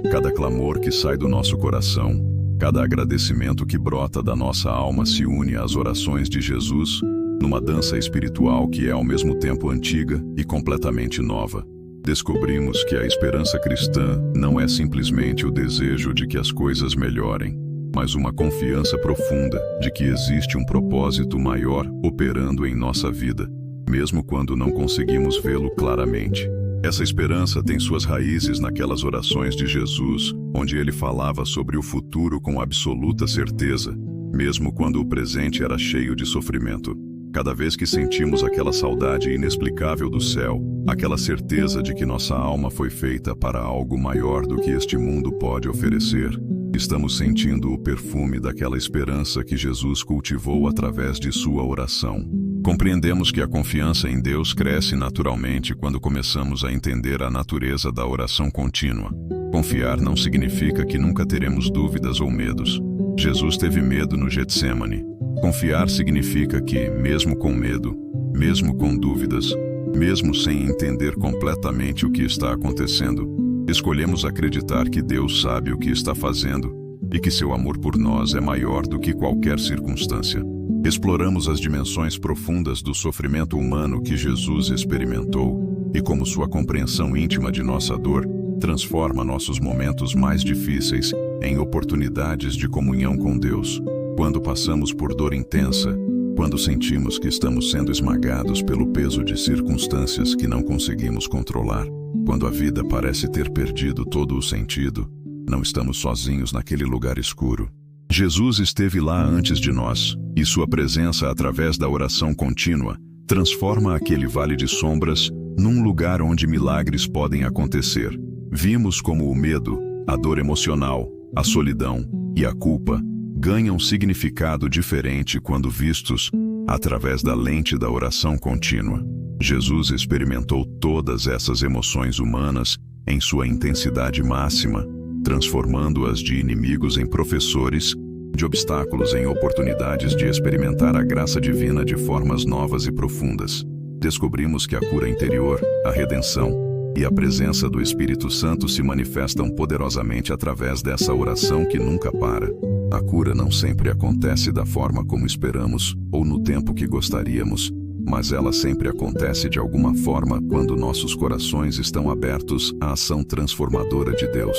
cada clamor que sai do nosso coração, cada agradecimento que brota da nossa alma se une às orações de Jesus, numa dança espiritual que é ao mesmo tempo antiga e completamente nova. Descobrimos que a esperança cristã não é simplesmente o desejo de que as coisas melhorem, mas uma confiança profunda de que existe um propósito maior operando em nossa vida, mesmo quando não conseguimos vê-lo claramente. Essa esperança tem suas raízes naquelas orações de Jesus, onde ele falava sobre o futuro com absoluta certeza, mesmo quando o presente era cheio de sofrimento. Cada vez que sentimos aquela saudade inexplicável do céu, aquela certeza de que nossa alma foi feita para algo maior do que este mundo pode oferecer, estamos sentindo o perfume daquela esperança que Jesus cultivou através de sua oração. Compreendemos que a confiança em Deus cresce naturalmente quando começamos a entender a natureza da oração contínua. Confiar não significa que nunca teremos dúvidas ou medos. Jesus teve medo no Getsêmani. Confiar significa que, mesmo com medo, mesmo com dúvidas, mesmo sem entender completamente o que está acontecendo, escolhemos acreditar que Deus sabe o que está fazendo e que seu amor por nós é maior do que qualquer circunstância. Exploramos as dimensões profundas do sofrimento humano que Jesus experimentou e como sua compreensão íntima de nossa dor transforma nossos momentos mais difíceis em oportunidades de comunhão com Deus. Quando passamos por dor intensa, quando sentimos que estamos sendo esmagados pelo peso de circunstâncias que não conseguimos controlar, quando a vida parece ter perdido todo o sentido, não estamos sozinhos naquele lugar escuro. Jesus esteve lá antes de nós, e sua presença através da oração contínua transforma aquele vale de sombras num lugar onde milagres podem acontecer. Vimos como o medo, a dor emocional, a solidão e a culpa ganham significado diferente quando vistos através da lente da oração contínua. Jesus experimentou todas essas emoções humanas em sua intensidade máxima, transformando-as de inimigos em professores, de obstáculos em oportunidades de experimentar a graça divina de formas novas e profundas. Descobrimos que a cura interior, a redenção e a presença do Espírito Santo se manifestam poderosamente através dessa oração que nunca para. A cura não sempre acontece da forma como esperamos ou no tempo que gostaríamos, mas ela sempre acontece de alguma forma quando nossos corações estão abertos à ação transformadora de Deus.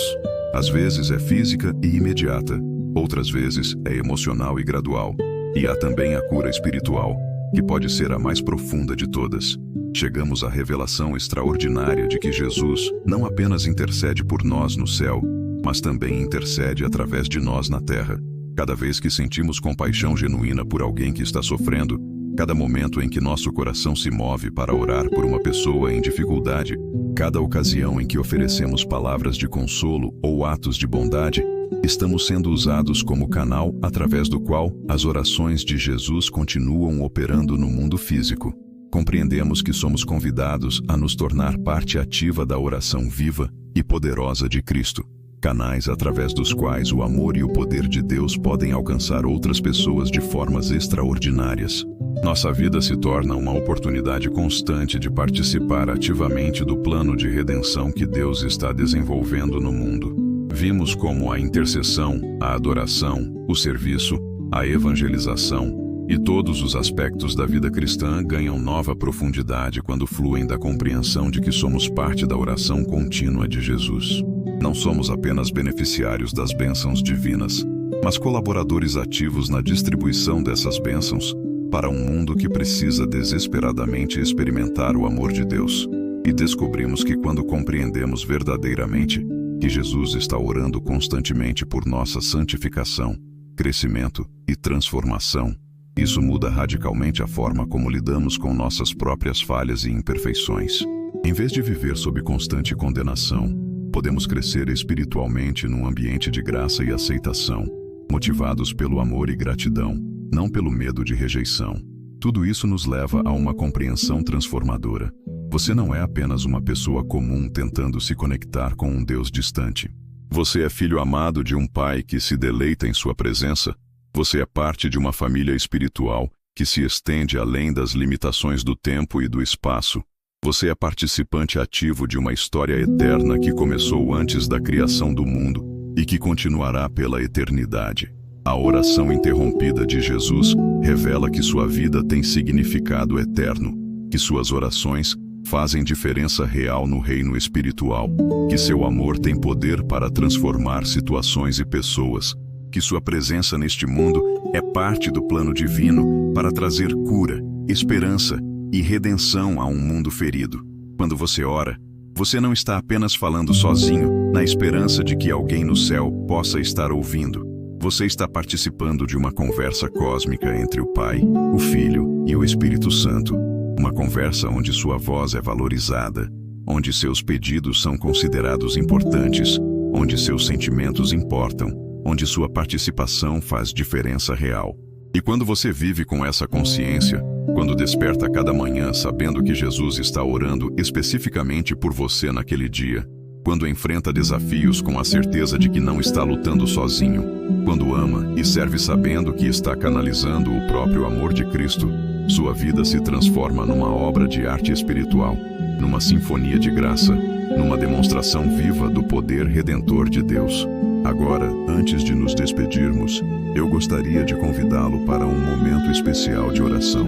Às vezes é física e imediata, outras vezes é emocional e gradual. E há também a cura espiritual, que pode ser a mais profunda de todas. Chegamos à revelação extraordinária de que Jesus não apenas intercede por nós no céu, mas também intercede através de nós na terra. Cada vez que sentimos compaixão genuína por alguém que está sofrendo, cada momento em que nosso coração se move para orar por uma pessoa em dificuldade, cada ocasião em que oferecemos palavras de consolo ou atos de bondade, estamos sendo usados como canal através do qual as orações de Jesus continuam operando no mundo físico. Compreendemos que somos convidados a nos tornar parte ativa da oração viva e poderosa de Cristo, canais através dos quais o amor e o poder de Deus podem alcançar outras pessoas de formas extraordinárias. Nossa vida se torna uma oportunidade constante de participar ativamente do plano de redenção que Deus está desenvolvendo no mundo. Vimos como a intercessão, a adoração, o serviço, a evangelização e todos os aspectos da vida cristã ganham nova profundidade quando fluem da compreensão de que somos parte da oração contínua de Jesus. Não somos apenas beneficiários das bênçãos divinas, mas colaboradores ativos na distribuição dessas bênçãos para um mundo que precisa desesperadamente experimentar o amor de Deus. E descobrimos que quando compreendemos verdadeiramente que Jesus está orando constantemente por nossa santificação, crescimento e transformação, isso muda radicalmente a forma como lidamos com nossas próprias falhas e imperfeições. Em vez de viver sob constante condenação, podemos crescer espiritualmente num ambiente de graça e aceitação, motivados pelo amor e gratidão, não pelo medo de rejeição. Tudo isso nos leva a uma compreensão transformadora. Você não é apenas uma pessoa comum tentando se conectar com um Deus distante. Você é filho amado de um Pai que se deleita em sua presença. Você é parte de uma família espiritual que se estende além das limitações do tempo e do espaço. Você é participante ativo de uma história eterna que começou antes da criação do mundo e que continuará pela eternidade. A oração interrompida de Jesus revela que sua vida tem significado eterno, que suas orações fazem diferença real no reino espiritual, que seu amor tem poder para transformar situações e pessoas, que sua presença neste mundo é parte do plano divino para trazer cura, esperança e redenção a um mundo ferido. Quando você ora, você não está apenas falando sozinho, na esperança de que alguém no céu possa estar ouvindo. Você está participando de uma conversa cósmica entre o Pai, o Filho e o Espírito Santo. Uma conversa onde sua voz é valorizada, onde seus pedidos são considerados importantes, onde seus sentimentos importam, onde sua participação faz diferença real. E quando você vive com essa consciência, quando desperta cada manhã sabendo que Jesus está orando especificamente por você naquele dia, quando enfrenta desafios com a certeza de que não está lutando sozinho, quando ama e serve sabendo que está canalizando o próprio amor de Cristo, sua vida se transforma numa obra de arte espiritual, numa sinfonia de graça, numa demonstração viva do poder redentor de Deus. Agora, antes de nos despedirmos, eu gostaria de convidá-lo para um momento especial de oração.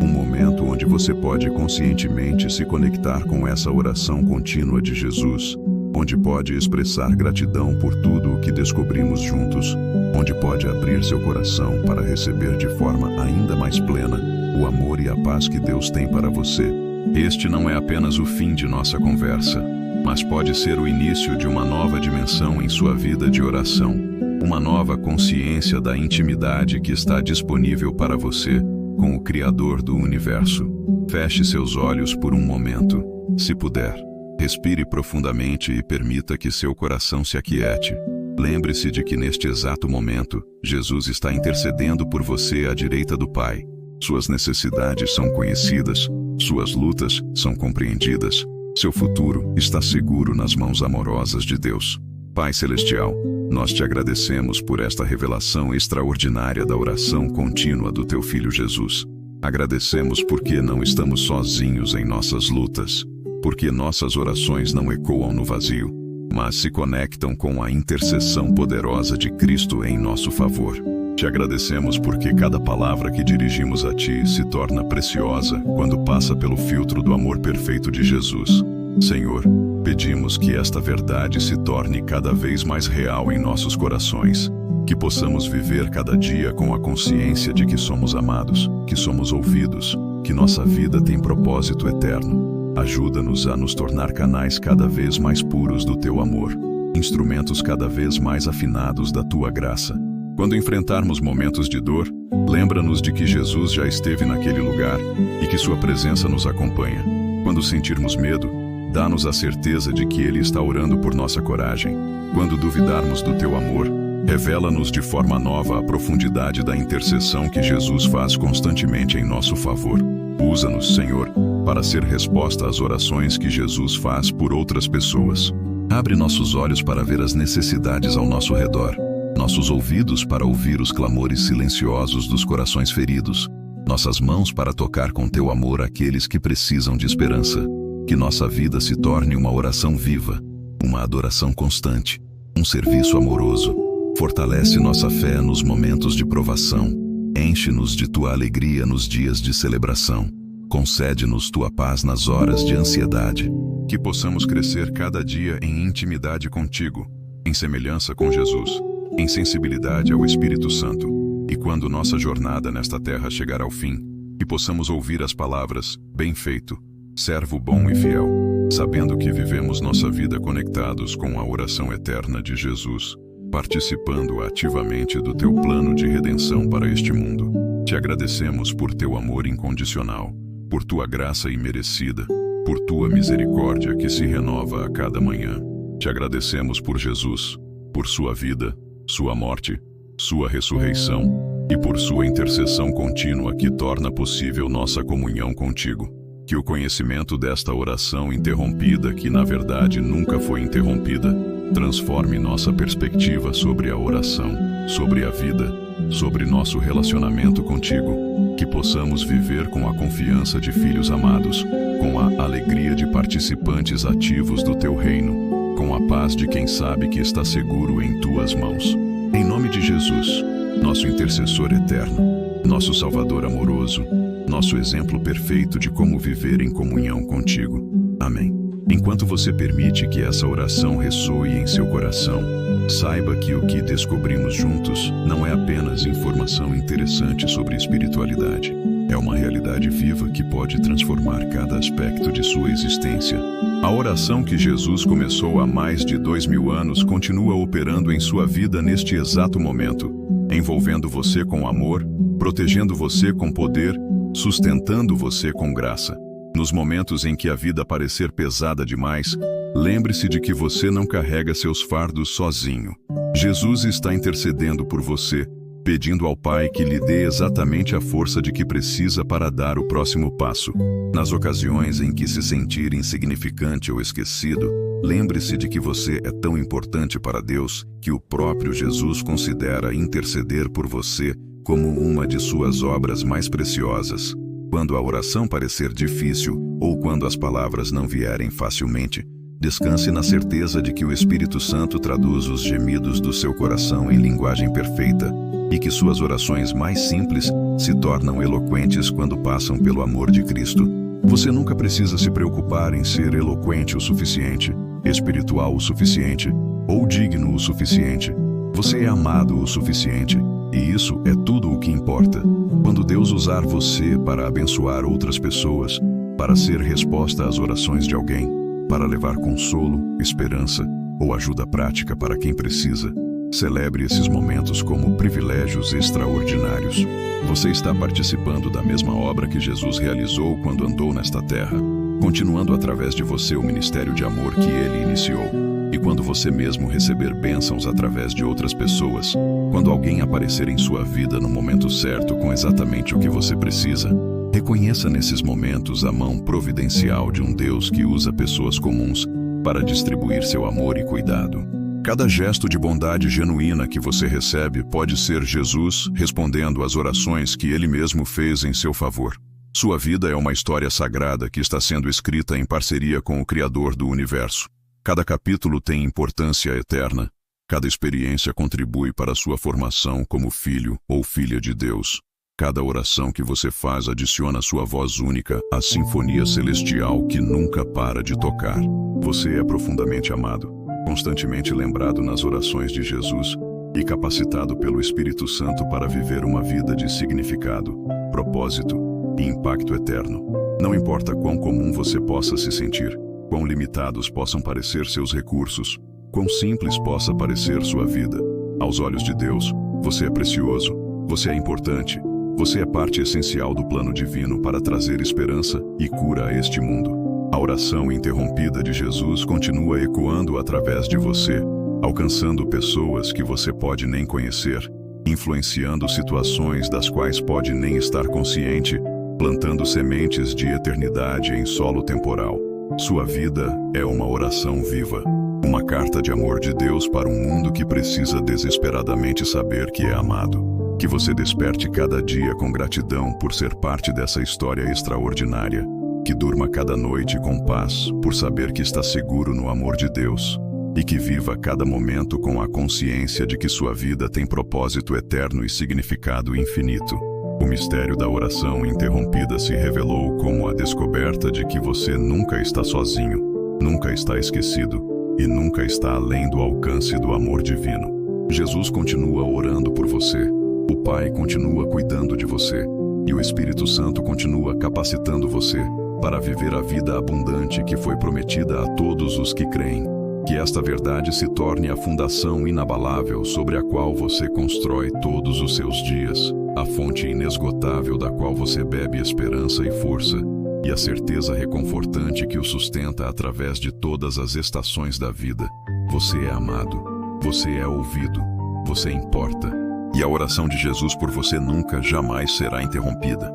Um momento onde você pode conscientemente se conectar com essa oração contínua de Jesus, onde pode expressar gratidão por tudo o que descobrimos juntos, onde pode abrir seu coração para receber de forma ainda mais plena o amor e a paz que Deus tem para você. Este não é apenas o fim de nossa conversa, mas pode ser o início de uma nova dimensão em sua vida de oração, uma nova consciência da intimidade que está disponível para você com o Criador do Universo. Feche seus olhos por um momento, se puder. Respire profundamente e permita que seu coração se aquiete. Lembre-se de que neste exato momento, Jesus está intercedendo por você à direita do Pai. Suas necessidades são conhecidas, suas lutas são compreendidas, seu futuro está seguro nas mãos amorosas de Deus. Pai Celestial, nós te agradecemos por esta revelação extraordinária da oração contínua do teu Filho Jesus. Agradecemos porque não estamos sozinhos em nossas lutas, porque nossas orações não ecoam no vazio, mas se conectam com a intercessão poderosa de Cristo em nosso favor. Te agradecemos porque cada palavra que dirigimos a Ti se torna preciosa quando passa pelo filtro do amor perfeito de Jesus. Senhor, pedimos que esta verdade se torne cada vez mais real em nossos corações, que possamos viver cada dia com a consciência de que somos amados, que somos ouvidos, que nossa vida tem propósito eterno. Ajuda-nos a nos tornar canais cada vez mais puros do Teu amor, instrumentos cada vez mais afinados da Tua graça. Quando enfrentarmos momentos de dor, lembra-nos de que Jesus já esteve naquele lugar e que Sua presença nos acompanha. Quando sentirmos medo, dá-nos a certeza de que Ele está orando por nossa coragem. Quando duvidarmos do Teu amor, revela-nos de forma nova a profundidade da intercessão que Jesus faz constantemente em nosso favor. Usa-nos, Senhor, para ser resposta às orações que Jesus faz por outras pessoas. Abre nossos olhos para ver as necessidades ao nosso redor, nossos ouvidos para ouvir os clamores silenciosos dos corações feridos, nossas mãos para tocar com Teu amor aqueles que precisam de esperança. Que nossa vida se torne uma oração viva, uma adoração constante, um serviço amoroso. Fortalece nossa fé nos momentos de provação. Enche-nos de Tua alegria nos dias de celebração. Concede-nos Tua paz nas horas de ansiedade. Que possamos crescer cada dia em intimidade contigo, em semelhança com Jesus, em sensibilidade ao Espírito Santo. E quando nossa jornada nesta terra chegar ao fim, que possamos ouvir as palavras, bem feito, servo bom e fiel, sabendo que vivemos nossa vida conectados com a oração eterna de Jesus, participando ativamente do Teu plano de redenção para este mundo. Te agradecemos por Teu amor incondicional, por Tua graça imerecida, por Tua misericórdia que se renova a cada manhã. Te agradecemos por Jesus, por Sua vida, Sua morte, Sua ressurreição e por Sua intercessão contínua que torna possível nossa comunhão contigo. Que o conhecimento desta oração interrompida, que na verdade nunca foi interrompida, transforme nossa perspectiva sobre a oração, sobre a vida, sobre nosso relacionamento contigo. Que possamos viver com a confiança de filhos amados, com a alegria de participantes ativos do Teu reino, com a paz de quem sabe que está seguro em Tuas mãos. Em nome de Jesus, nosso intercessor eterno, nosso Salvador amoroso, nosso exemplo perfeito de como viver em comunhão contigo. Amém. Enquanto você permite que essa oração ressoe em seu coração, saiba que o que descobrimos juntos não é apenas informação interessante sobre espiritualidade. É uma realidade viva que pode transformar cada aspecto de sua existência. A oração que Jesus começou há mais de 2000 anos continua operando em sua vida neste exato momento, envolvendo você com amor, protegendo você com poder, sustentando você com graça. Nos momentos em que a vida parecer pesada demais, lembre-se de que você não carrega seus fardos sozinho. Jesus está intercedendo por você, pedindo ao Pai que lhe dê exatamente a força de que precisa para dar o próximo passo. Nas ocasiões em que se sentir insignificante ou esquecido, lembre-se de que você é tão importante para Deus que o próprio Jesus considera interceder por você como uma de suas obras mais preciosas. Quando a oração parecer difícil ou quando as palavras não vierem facilmente, descanse na certeza de que o Espírito Santo traduz os gemidos do seu coração em linguagem perfeita. e que suas orações mais simples se tornam eloquentes quando passam pelo amor de Cristo. Você nunca precisa se preocupar em ser eloquente o suficiente, espiritual o suficiente ou digno o suficiente. Você é amado o suficiente, e isso é tudo o que importa. Quando Deus usar você para abençoar outras pessoas, para ser resposta às orações de alguém, para levar consolo, esperança ou ajuda prática para quem precisa, celebre esses momentos como privilégios extraordinários. Você está participando da mesma obra que Jesus realizou quando andou nesta terra, continuando através de você o ministério de amor que ele iniciou. E quando você mesmo receber bênçãos através de outras pessoas, quando alguém aparecer em sua vida no momento certo com exatamente o que você precisa, reconheça nesses momentos a mão providencial de um Deus que usa pessoas comuns para distribuir seu amor e cuidado. Cada gesto de bondade genuína que você recebe pode ser Jesus respondendo às orações que ele mesmo fez em seu favor. Sua vida é uma história sagrada que está sendo escrita em parceria com o Criador do Universo. Cada capítulo tem importância eterna. Cada experiência contribui para sua formação como filho ou filha de Deus. Cada oração que você faz adiciona sua voz única à sinfonia celestial que nunca para de tocar. Você é profundamente amado, constantemente lembrado nas orações de Jesus e capacitado pelo Espírito Santo para viver uma vida de significado, propósito e impacto eterno. Não importa quão comum você possa se sentir, quão limitados possam parecer seus recursos, quão simples possa parecer sua vida. Aos olhos de Deus, você é precioso, você é importante, você é parte essencial do plano divino para trazer esperança e cura a este mundo. A oração interrompida de Jesus continua ecoando através de você, alcançando pessoas que você pode nem conhecer, influenciando situações das quais pode nem estar consciente, plantando sementes de eternidade em solo temporal. Sua vida é uma oração viva, uma carta de amor de Deus para um mundo que precisa desesperadamente saber que é amado. Que você desperte cada dia com gratidão por ser parte dessa história extraordinária. Que durma cada noite com paz por saber que está seguro no amor de Deus. E que viva cada momento com a consciência de que sua vida tem propósito eterno e significado infinito. O mistério da oração interrompida se revelou como a descoberta de que você nunca está sozinho, nunca está esquecido e nunca está além do alcance do amor divino. Jesus continua orando por você. O Pai continua cuidando de você, e o Espírito Santo continua capacitando você para viver a vida abundante que foi prometida a todos os que creem. Que esta verdade se torne a fundação inabalável sobre a qual você constrói todos os seus dias, a fonte inesgotável da qual você bebe esperança e força, e a certeza reconfortante que o sustenta através de todas as estações da vida. Você é amado, você é ouvido, você importa. E a oração de Jesus por você nunca, jamais será interrompida.